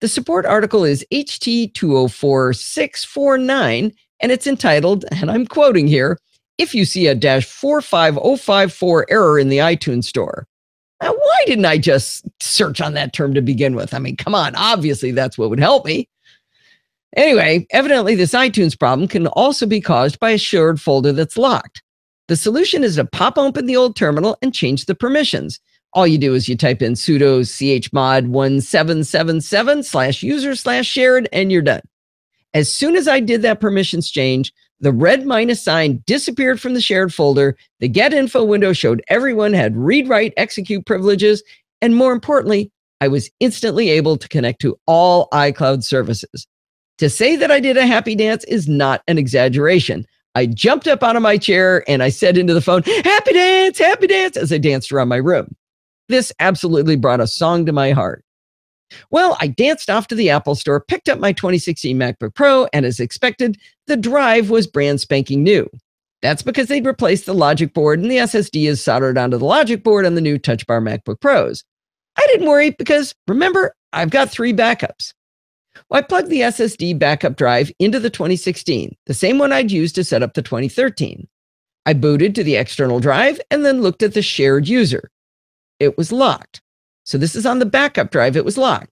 The support article is HT204649, and it's entitled, and I'm quoting here, "If you see a -45054 error in the iTunes store." Now, why didn't I just search on that term to begin with? I mean, come on, obviously that's what would help me. Anyway, evidently this iTunes problem can also be caused by a shared folder that's locked. The solution is to pop open the old terminal and change the permissions. All you do is you type in sudo chmod 1777/user/shared, and you're done. As soon as I did that permissions change, The red minus sign disappeared from the shared folder. The get info window showed everyone had read, write, execute privileges. And more importantly, I was instantly able to connect to all iCloud services. To say that I did a happy dance is not an exaggeration. I jumped up out of my chair and I said into the phone, happy dance, as I danced around my room. This absolutely brought a song to my heart. Well, I danced off to the Apple store, picked up my 2016 MacBook Pro, and as expected, the drive was brand spanking new. That's because they'd replaced the logic board and the SSD is soldered onto the logic board on the new Touch Bar MacBook Pros. I didn't worry because, remember, I've got 3 backups. Well, I plugged the SSD backup drive into the 2016, the same one I'd used to set up the 2013. I booted to the external drive and then looked at the shared user. It was locked. So this is on the backup drive. It was locked.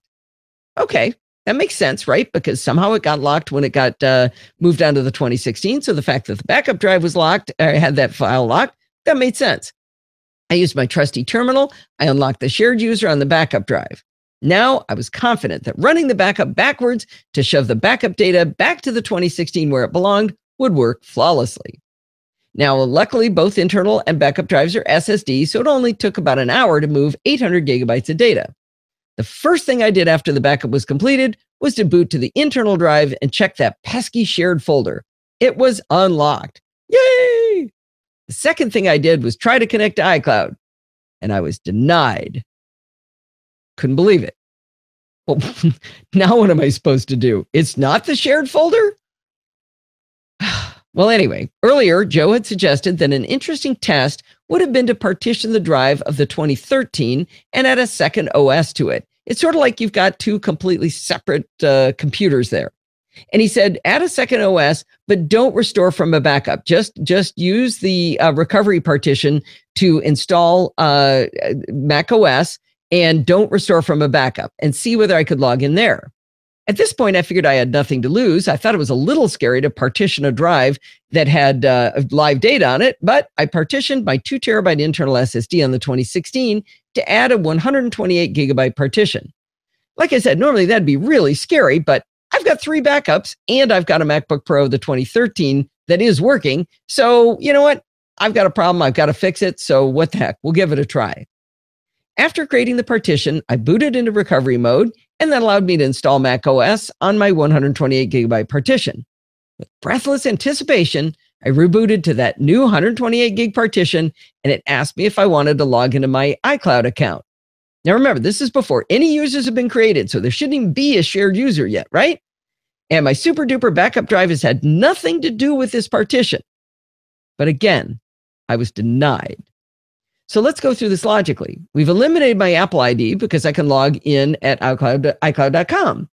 Okay, that makes sense, right? Because somehow it got locked when it got moved onto the 2016. So the fact that the backup drive was locked, I had that file locked, that made sense. I used my trusty terminal. I unlocked the shared user on the backup drive. Now I was confident that running the backup backwards to shove the backup data back to the 2016 where it belonged would work flawlessly. Now, luckily, both internal and backup drives are SSD, so it only took about an hour to move 800 gigabytes of data. The first thing I did after the backup was completed was to boot to the internal drive and check that pesky shared folder. It was unlocked. Yay! The second thing I did was try to connect to iCloud, and I was denied. Couldn't believe it. Well, now what am I supposed to do? It's not the shared folder? Well, anyway, earlier, Joe had suggested that an interesting test would have been to partition the drive of the 2013 and add a second OS to it. It's sort of like you've got 2 completely separate computers there. And he said, add a second OS, but don't restore from a backup. Just use the recovery partition to install Mac OS and don't restore from a backup and see whether I could log in there. At this point, I figured I had nothing to lose. I thought it was a little scary to partition a drive that had live data on it, but I partitioned my 2 terabyte internal SSD on the 2016 to add a 128 gigabyte partition. Like I said, normally that'd be really scary, but I've got 3 backups and I've got a MacBook Pro, the 2013, that is working. So you know what? I've got a problem. I've got to fix it. So what the heck? We'll give it a try. After creating the partition, I booted into recovery mode, and that allowed me to install Mac OS on my 128 gigabyte partition. With breathless anticipation, I rebooted to that new 128 gig partition, and it asked me if I wanted to log into my iCloud account. Now remember, this is before any users have been created, so there shouldn't even be a shared user yet, right? And my super duper backup drive has had nothing to do with this partition. But again, I was denied. So let's go through this logically. We've eliminated my Apple ID because I can log in at iCloud.com.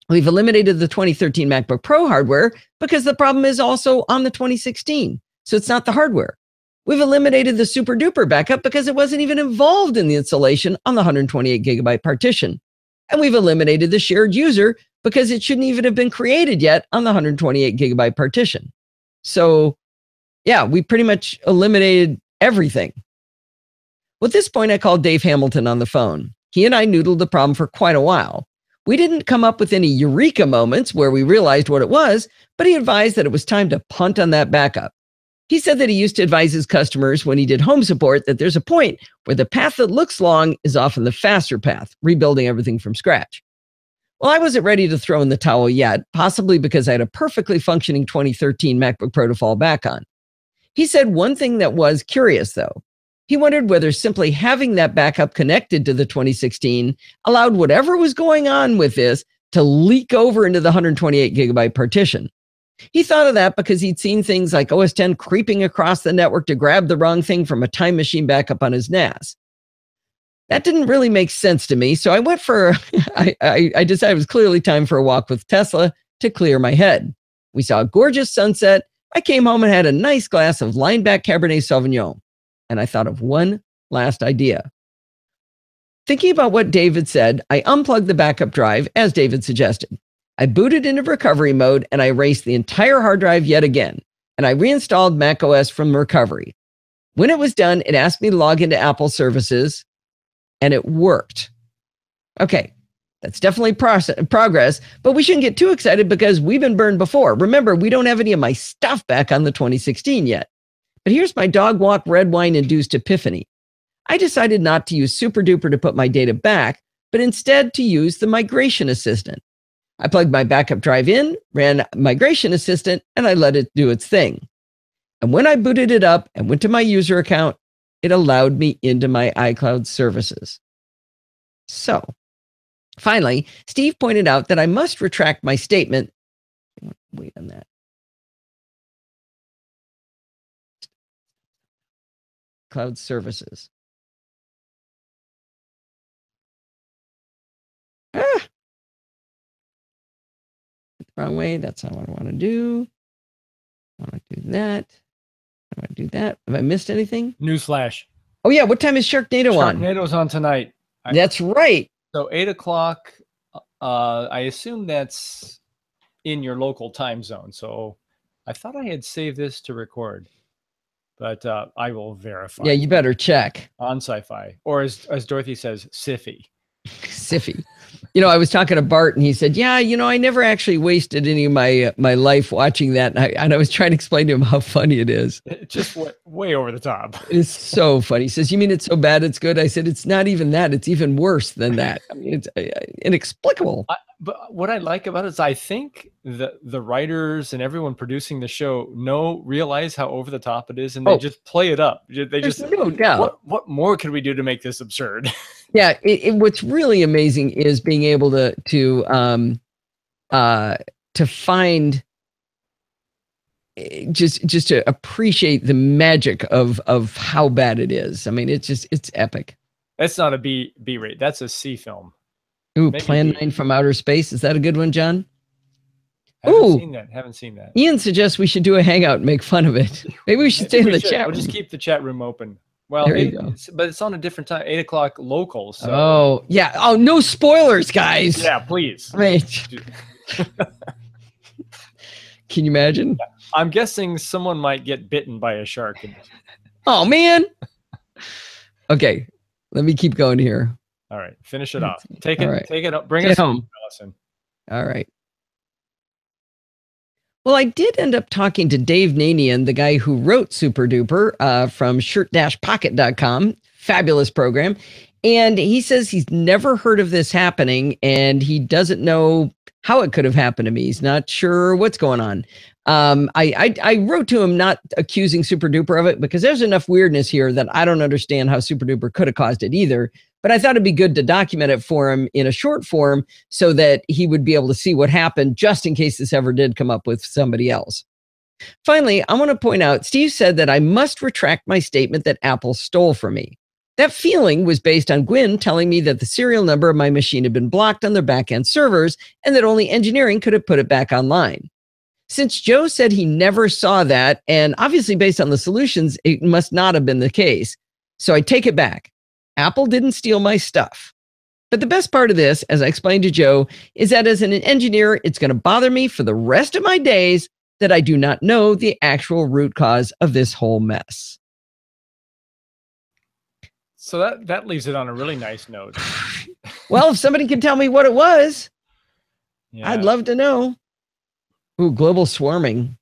We've eliminated the 2013 MacBook Pro hardware because the problem is also on the 2016. So it's not the hardware. We've eliminated the super duper backup because it wasn't even involved in the installation on the 128 gigabyte partition. And we've eliminated the shared user because it shouldn't even have been created yet on the 128 gigabyte partition. So yeah, we pretty much eliminated everything. Well, at this point, I called Dave Hamilton on the phone. He and I noodled the problem for quite a while. We didn't come up with any eureka moments where we realized what it was, but he advised that it was time to punt on that backup. He said that he used to advise his customers when he did home support that there's a point where the path that looks long is often the faster path, rebuilding everything from scratch. Well, I wasn't ready to throw in the towel yet, possibly because I had a perfectly functioning 2013 MacBook Pro to fall back on. He said one thing that was curious, though. He wondered whether simply having that backup connected to the 2016 allowed whatever was going on with this to leak over into the 128 gigabyte partition. He thought of that because he'd seen things like OS X creeping across the network to grab the wrong thing from a time machine backup on his NAS. That didn't really make sense to me, so I went for, I decided it was clearly time for a walk with Tesla to clear my head. We saw a gorgeous sunset. I came home and had a nice glass of Lineback Cabernet Sauvignon. And I thought of one last idea. Thinking about what David said, I unplugged the backup drive as David suggested. I booted into recovery mode and I erased the entire hard drive yet again. And I reinstalled macOS from recovery. When it was done, it asked me to log into Apple services and it worked. Okay, That's definitely progress, but we shouldn't get too excited because we've been burned before. Remember, we don't have any of my stuff back on the 2016 yet. But here's my dog walk red wine induced epiphany. I decided not to use SuperDuper to put my data back, but instead to use the Migration Assistant. I plugged my backup drive in, ran Migration Assistant, and I let it do its thing. And when I booted it up and went to my user account, it allowed me into my iCloud services. So, finally, Steve pointed out that I must retract my statement. Wait on that. Cloud services. Wrong way. That's not what I want to do. I want to do that. I want to do that. Have I missed anything? Newsflash. Oh, yeah. What time is Sharknado on? Sharknado's on tonight. That's right. So 8 o'clock. I assume that's in your local time zone. So I thought I had saved this to record, but I will verify. Yeah, you better check. On Sci-Fi. Or as Dorothy says, Siffy. Siffy. I was talking to Bart and he said, yeah, I never actually wasted any of my life watching that. And I was trying to explain to him how funny it is. It just went way over the top. It's so funny. He says, you mean it's so bad it's good? I said, it's not even that. It's even worse than that. I mean, it's inexplicable. But what I like about it is I think the writers and everyone producing the show realize how over the top it is, and they just play it up. There's no doubt. What more could we do to make this absurd? Yeah, what's really amazing is being able to find just to appreciate the magic of how bad it is. I mean, it's epic. That's not a B rate. That's a C film. Ooh, Plan 9 from Outer Space. Is that a good one, John? Haven't seen that. Ian suggests we should do a hangout and make fun of it. Maybe we should stay in the chat room. We'll just keep the chat room open. Well, but it's on a different time, 8 o'clock local. So. Oh, yeah. Oh, no spoilers, guys. Yeah, please. Wait. Can you imagine? I'm guessing someone might get bitten by a shark. Oh, man. Okay, let me keep going here. All right, finish it off. Take it up. Bring it home, Allison. All right. Well, I did end up talking to Dave Nanian, the guy who wrote Super Duper from shirt-pocket.com. Fabulous program. And he says he's never heard of this happening, and he doesn't know how it could have happened to me. He's not sure what's going on. I wrote to him not accusing Super Duper of it because there's enough weirdness here that I don't understand how Super Duper could have caused it either. But I thought it'd be good to document it for him in a short form so that he would be able to see what happened just in case this ever did come up with somebody else. Finally, I want to point out, Steve said that I must retract my statement that Apple stole from me. That feeling was based on Gwyn telling me that the serial number of my machine had been blocked on their back-end servers and that only engineering could have put it back online. Since Joe said he never saw that, and obviously based on the solutions, it must not have been the case. So I take it back. Apple didn't steal my stuff. But the best part of this, as I explained to Joe, is that as an engineer, it's going to bother me for the rest of my days that I do not know the actual root cause of this whole mess. So that leaves it on a really nice note. Well, if somebody can tell me what it was, I'd love to know. Ooh, global swarming.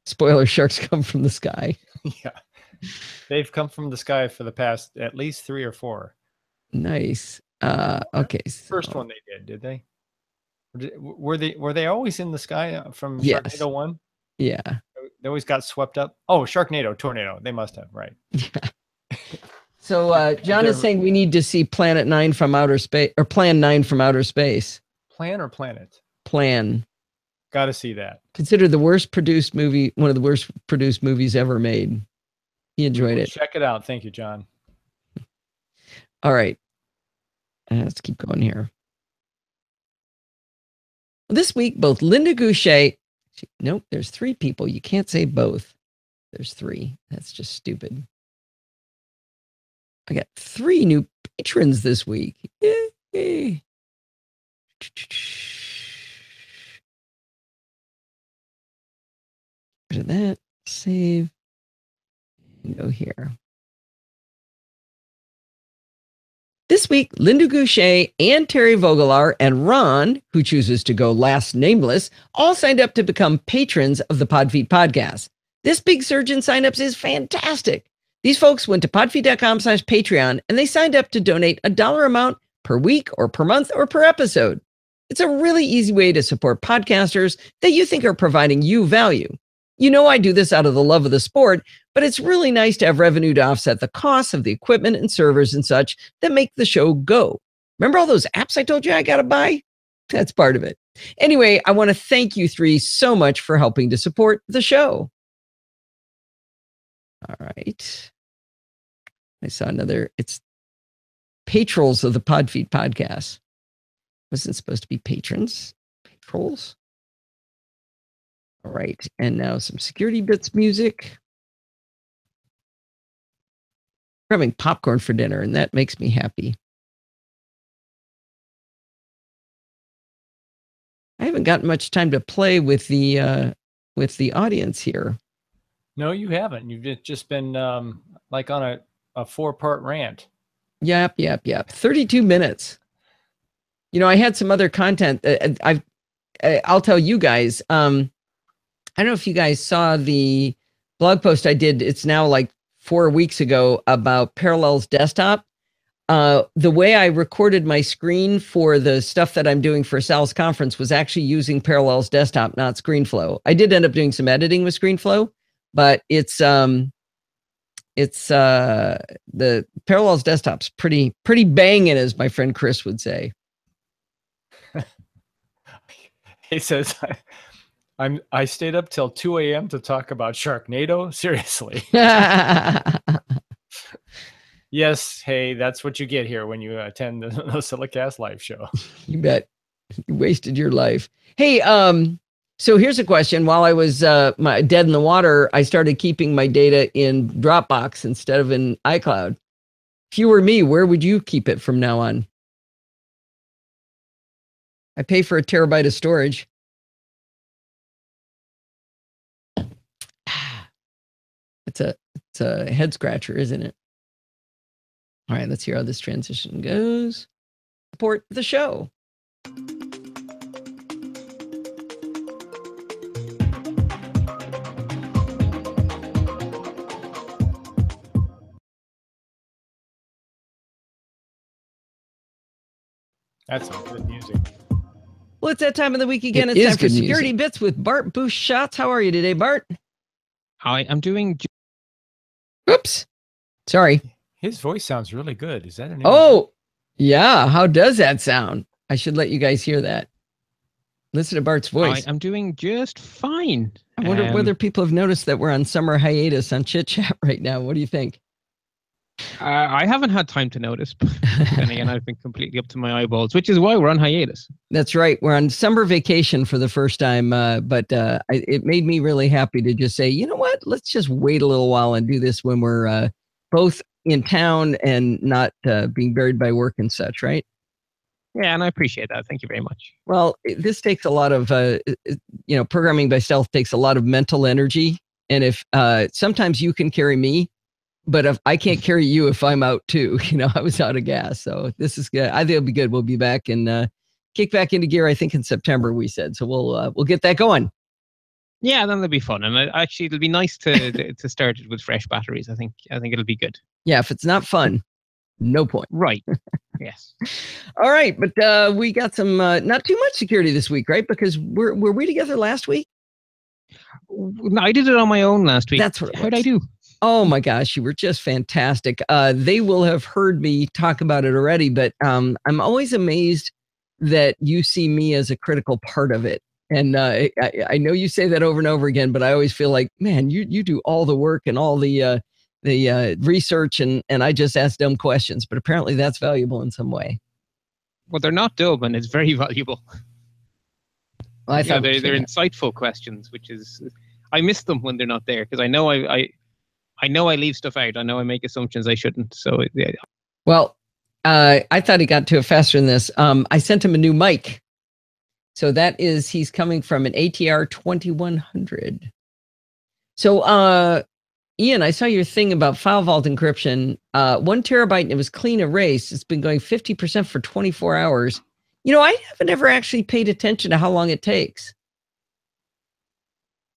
Spoiler, sharks come from the sky. Yeah. They've come from the sky for the past at least 3 or 4. Nice. Okay. First one they did they? Were they always in the sky from Yes. Sharknado 1? Yeah. They always got swept up. Oh, Sharknado, Tornado. They must have, right. Yeah. So John is saying we need to see Planet 9 from outer space, or Plan 9 from outer space. Plan or Planet? Plan. Got to see that. Considered the worst produced movie, one of the worst produced movies ever made. He enjoyed it. Check it out. Thank you, John. All right. Let's keep going here. This week, both Linda Goucher. Nope, there's 3 people. You can't say both. There's 3. That's just stupid. I got 3 new patrons this week. Yay. Rid of that. Save. And go here. This week, Linda Goucher and Terry Vogelaar and Ron, who chooses to go last nameless, all signed up to become patrons of the Podfeet podcast. This big surge in signups is fantastic. These folks went to podfeet.com/Patreon and they signed up to donate a dollar amount per week or per month or per episode. It's a really easy way to support podcasters that you think are providing you value. You know I do this out of the love of the sport, but it's really nice to have revenue to offset the costs of the equipment and servers and such that make the show go. Remember all those apps I told you I got to buy? That's part of it. Anyway, I want to thank you three so much for helping to support the show. All right. I saw another, it's patrons of the Podfeet podcast. Wasn't supposed to be patrons, patrons. All right, and now some Security Bits music. We're having popcorn for dinner, and that makes me happy. I haven't gotten much time to play with the audience here. No, you haven't. You've just been like on a 4-part rant. Yep. 32 minutes. You know, I had some other content. I'll tell you guys. I don't know if you guys saw the blog post I did. It's now like 4 weeks ago about Parallels Desktop. The way I recorded my screen for the stuff that I'm doing for Sal's conference was actually using Parallels Desktop, not ScreenFlow. I did end up doing some editing with ScreenFlow, but the Parallels Desktop's pretty banging, as my friend Chris would say. He says, I stayed up till 2 a.m. to talk about Sharknado. Seriously. Yes. Hey, that's what you get here when you attend the NosillaCast live show. You bet. You wasted your life. Hey, so here's a question. While I was dead in the water, I started keeping my data in Dropbox instead of in iCloud. If you were me, where would you keep it from now on? I pay for a terabyte of storage. It's a head scratcher, isn't it? All right, let's hear how this transition goes. Support the show. That's some good music. Well, it's that time of the week again. It's time for Security Bits with Bart Busschots. How are you today, Bart? Hi, I'm doing... Oops. Sorry. His voice sounds really good. Is that an... Oh, yeah. How does that sound? I should let you guys hear that. Listen to Bart's voice. I'm doing just fine. I wonder whether people have noticed that we're on summer hiatus on Chit Chat right now. What do you think? I haven't had time to notice, but then again, I've been completely up to my eyeballs, which is why we're on hiatus. That's right. We're on summer vacation for the first time, but it made me really happy to just say, you know what? Let's just wait a little while and do this when we're both in town and not being buried by work and such, right? Yeah, and I appreciate that. Thank you very much. Well, this takes a lot of, programming by stealth takes a lot of mental energy. And if sometimes you can carry me, but if I can't carry you if I'm out too, I was out of gas. So this is good. I think it'll be good. We'll be back and kick back into gear, I think in September, we said. So we'll get that going. Yeah, then it'll be fun. And actually, it'll be nice to start it with fresh batteries. I think it'll be good. Yeah, if it's not fun, no point. Right. Yes. All right. But we got some not too much security this week, right? Because were we together last week? No, I did it on my own last week. That's what How'd I do? Oh my gosh, you were just fantastic. They will have heard me talk about it already, but I'm always amazed that you see me as a critical part of it. And I know you say that over and over again, but I always feel like, man, you do all the work and all the research, and I just ask dumb questions. But apparently that's valuable in some way. Well, they're not dumb, and it's very valuable. Well, I thought they're insightful questions, which is, I miss them when they're not there because I know I know I leave stuff out. I know I make assumptions I shouldn't. So, yeah. Well, I thought he got to it faster than this. I sent him a new mic. So he's coming from an ATR 2100. So Ian, I saw your thing about file vault encryption. 1 terabyte and it was clean erase. It's been going 50% for 24 hours. You know, I haven't ever actually paid attention to how long it takes.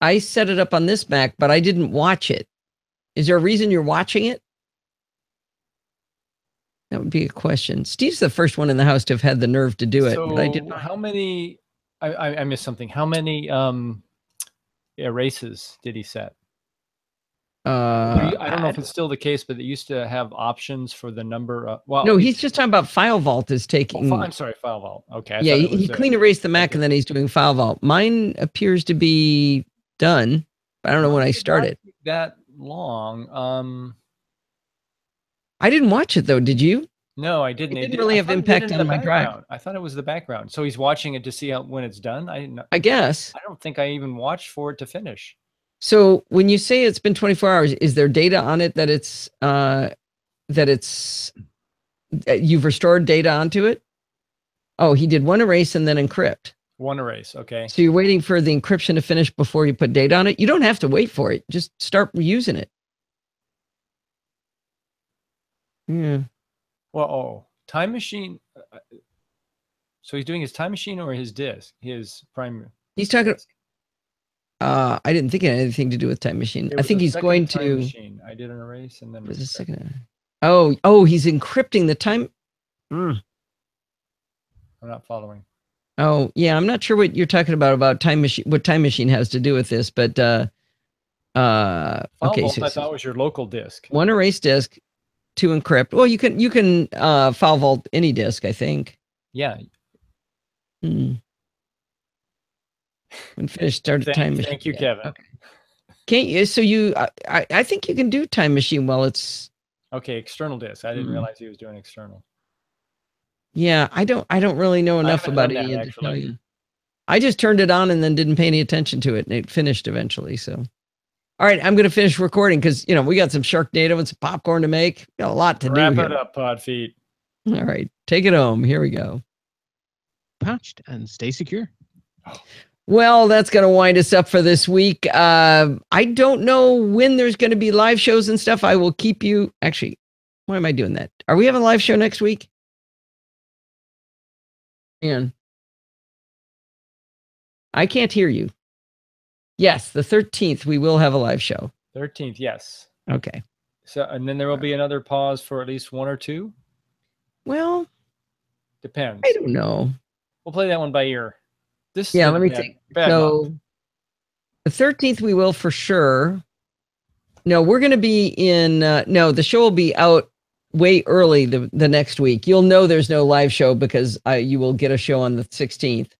I set it up on this Mac, but I didn't watch it. Is there a reason you're watching it? That would be a question. Steve's the first one in the house to have had the nerve to do it. So but I did not. How many, I missed something. How many erases did he set? I don't know if it's still the case, but it used to have options for the number. Well, no, he's just talking about file vault is taking. I'm sorry, file vault. Okay. Yeah, he clean erased the Mac and then he's doing file vault. Mine appears to be done. I don't know when I started. That long. I didn't watch it though. Did you? No, I didn't. It didn't really have impact on my drive. I thought it was the background. So he's watching it to see when it's done. I guess. I don't think I even watched for it to finish. So when you say it's been 24 hours, is there data on it that you've restored data onto it? Oh, he did 1 erase and then encrypt. 1 erase, okay. So you're waiting for the encryption to finish before you put data on it? You don't have to wait for it. Just start using it. Yeah. Well, time machine. So he's doing his time machine or his disk? His primary. He's talking. I didn't think it had anything to do with time machine. I think he's going to. Machine. I did an erase and then. Was a second. Oh, he's encrypting the time. I'm not following. Oh yeah, I'm not sure what you're talking about time machine. What time machine has to do with this, but okay. So I thought was your local disk. 1 erase disk, 2 encrypt. Well, you can file vault any disk, I think. Yeah. When finished, start a time machine. Thank you, Kevin. Okay. Can't you? So I think you can do time machine while it's. Okay, external disk. I didn't realize he was doing external. Yeah, I don't really know enough about it to tell you. I just turned it on and then didn't pay any attention to it, and it finished eventually. So, all right, I'm going to finish recording because we got some Sharknado and some popcorn to make. We got a lot to do. Wrap it up, Podfeet. All right, take it home. Here we go. Patched and stay secure. Well, that's going to wind us up for this week. I don't know when there's going to be live shows and stuff. I will keep you. Actually, why am I doing that? Are we having a live show next week? Ian, I can't hear you. Yes, the 13th, we will have a live show. 13th, yes. Okay. So, and then there will be another pause for at least 1 or 2? Well, depends. I don't know. We'll play that one by ear. Let me think. So the 13th, we will for sure. No, we're going to be in, no, the show will be out way early the next week. You'll know there's no live show because you will get a show on the 16th.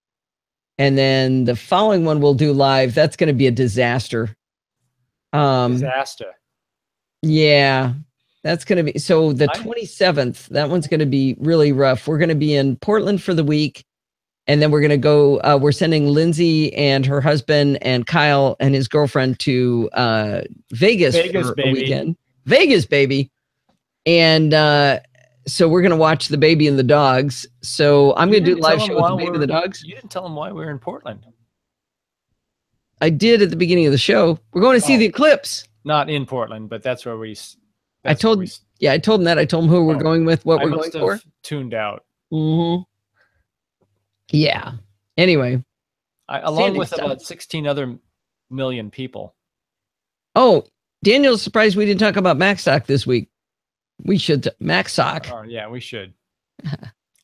And then the following one we'll do live. That's going to be a disaster. Disaster. Yeah, that's going to be. So the 27th, that one's going to be really rough. We're going to be in Portland for the week. And then we're going to go, we're sending Lindsay and her husband and Kyle and his girlfriend to Vegas for a weekend. Vegas, baby. And so we're going to watch the baby and the dogs. So I'm going to do a live show with the baby and the dogs. You didn't tell them why we're in Portland. I did at the beginning of the show. We're going to see the eclipse. Not in Portland, but that's where we. I told them that. I told them who we're going with, what we're going for. Tuned out. Mm-hmm. Yeah. Anyway. Along with about 16 other million people. Oh, Daniel's surprised we didn't talk about MacStock this week. We should. MacStock. Oh, yeah, we should.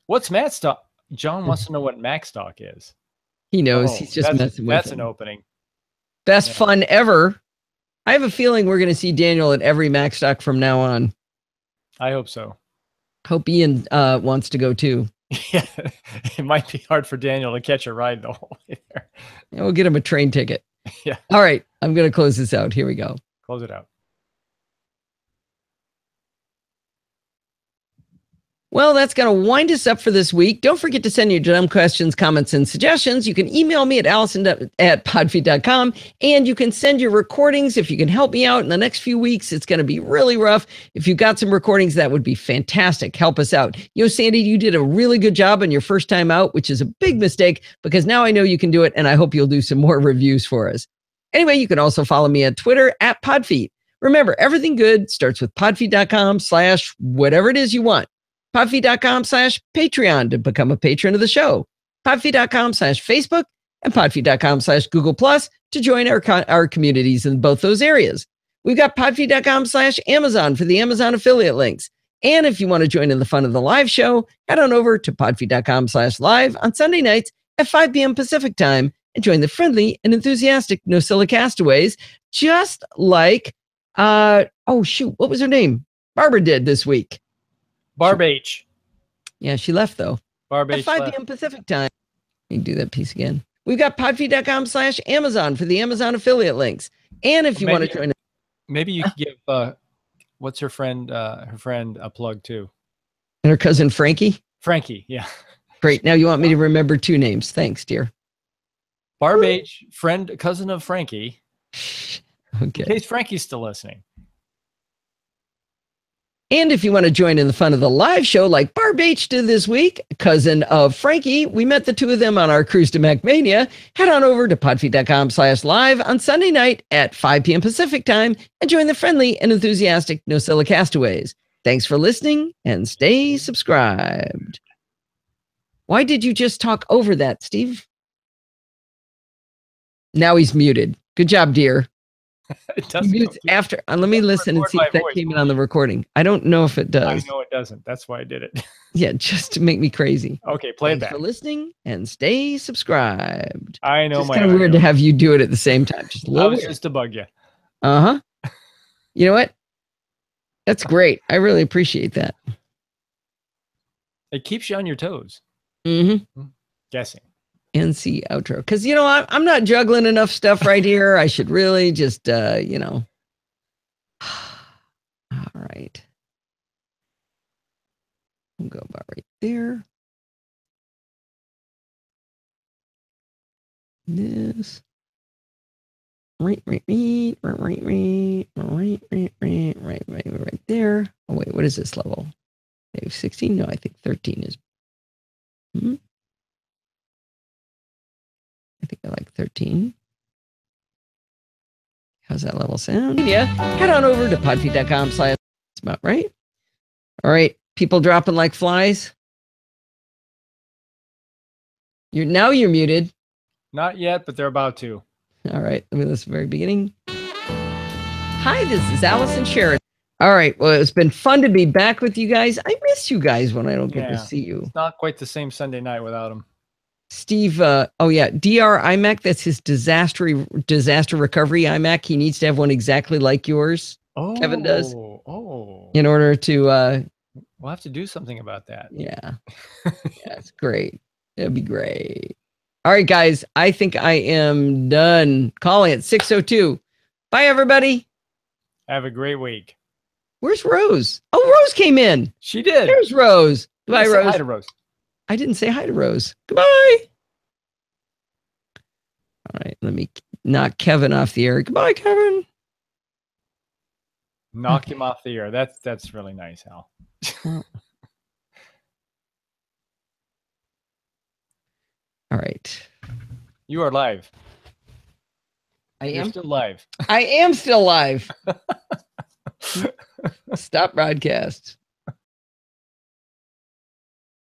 What's MacStock? John wants to know what MacStock is. He knows. He's just messing with That's an opening. Best fun ever. I have a feeling we're going to see Daniel at every MacStock from now on. I hope so. Hope Ian wants to go too. Yeah, it might be hard for Daniel to catch a ride the whole way there. Yeah, we'll get him a train ticket. Yeah. All right. I'm going to close this out. Here we go. Close it out. Well, that's going to wind us up for this week. Don't forget to send your dumb questions, comments, and suggestions. You can email me at allison@podfeet.com, and you can send your recordings if you can help me out in the next few weeks. It's going to be really rough. If you've got some recordings, that would be fantastic. Help us out. Sandy, you did a really good job on your first time out, which is a big mistake because now I know you can do it, and I hope you'll do some more reviews for us. Anyway, you can also follow me at Twitter @Podfeet. Remember, everything good starts with podfeed.com/whatever it is you want. Podfeed.com/Patreon to become a patron of the show. Podfeed.com/Facebook and Podfeed.com/Google Plus to join our communities in both those areas. We've got Podfeed.com/Amazon for the Amazon affiliate links. And if you want to join in the fun of the live show, head on over to podfeed.com/live on Sunday nights at 5 p.m. Pacific time and join the friendly and enthusiastic NosillaCastaways, just like, what was her name? Barbara did this week. Barb H. Yeah, she left though. Barb H. At 5 p.m. Pacific time. You can do that piece again. We've got podfeed.com/Amazon for the Amazon affiliate links. And if you want to join, maybe you could give what's her friend a plug too. And her cousin Frankie. Frankie, yeah. Great. Now you want me to remember 2 names. Thanks, dear. Barb H, cousin of Frankie. Okay. In case Frankie's still listening. And if you want to join in the fun of the live show like Barb H did this week, cousin of Frankie, we met the 2 of them on our cruise to MacMania. Head on over to podfeed.com/live on Sunday night at 5 p.m. Pacific time and join the friendly and enthusiastic NosillaCastaways. Thanks for listening and stay subscribed. Why did you just talk over that, Steve? Now he's muted. Good job, dear. It doesn't. After. Let me listen and see if that came in on the recording. I don't know if it does. I know it doesn't. That's why I did it. Yeah, just to make me crazy. Okay, play it back. Thanks for listening and stay subscribed. I know. It's kind of weird to have you do it at the same time. Just a little weird. Just to bug you. Uh-huh. You know what? That's great. I really appreciate that. It keeps you on your toes. Mm-hmm. Guessing. NC outro. Because, I'm not juggling enough stuff right here. I should really just, All right. We'll go about right there. This. Right there. Oh, wait, what is this level? 16? No, I think 13 is. I think I like 13. How's that level sound? Yeah. Head on over to podfeed.com/. That's about right. All right. People dropping like flies. You're muted. Not yet, but they're about to. All right. Let me listen very beginning. Hi, this is Allison Sheridan. All right. Well, it's been fun to be back with you guys. I miss you guys when I don't get to see you. It's not quite the same Sunday night without them. Steve, DR iMac, that's his disaster recovery iMac. He needs to have one exactly like yours. Oh, Kevin does. Oh. In order to we'll have to do something about that. Yeah. That's great. It'll be great. All right, guys. I think I am done calling it 6:02. Bye, everybody. Have a great week. Where's Rose? Oh, Rose came in. She did. There's Rose. Goodbye, Rose. Hi to Rose. I didn't say hi to Rose. Goodbye. All right, let me knock Kevin off the air. Goodbye, Kevin. Knocked him off the air. That's really nice, Al. All right. You are live. You're still live. I am still live. Stop broadcast.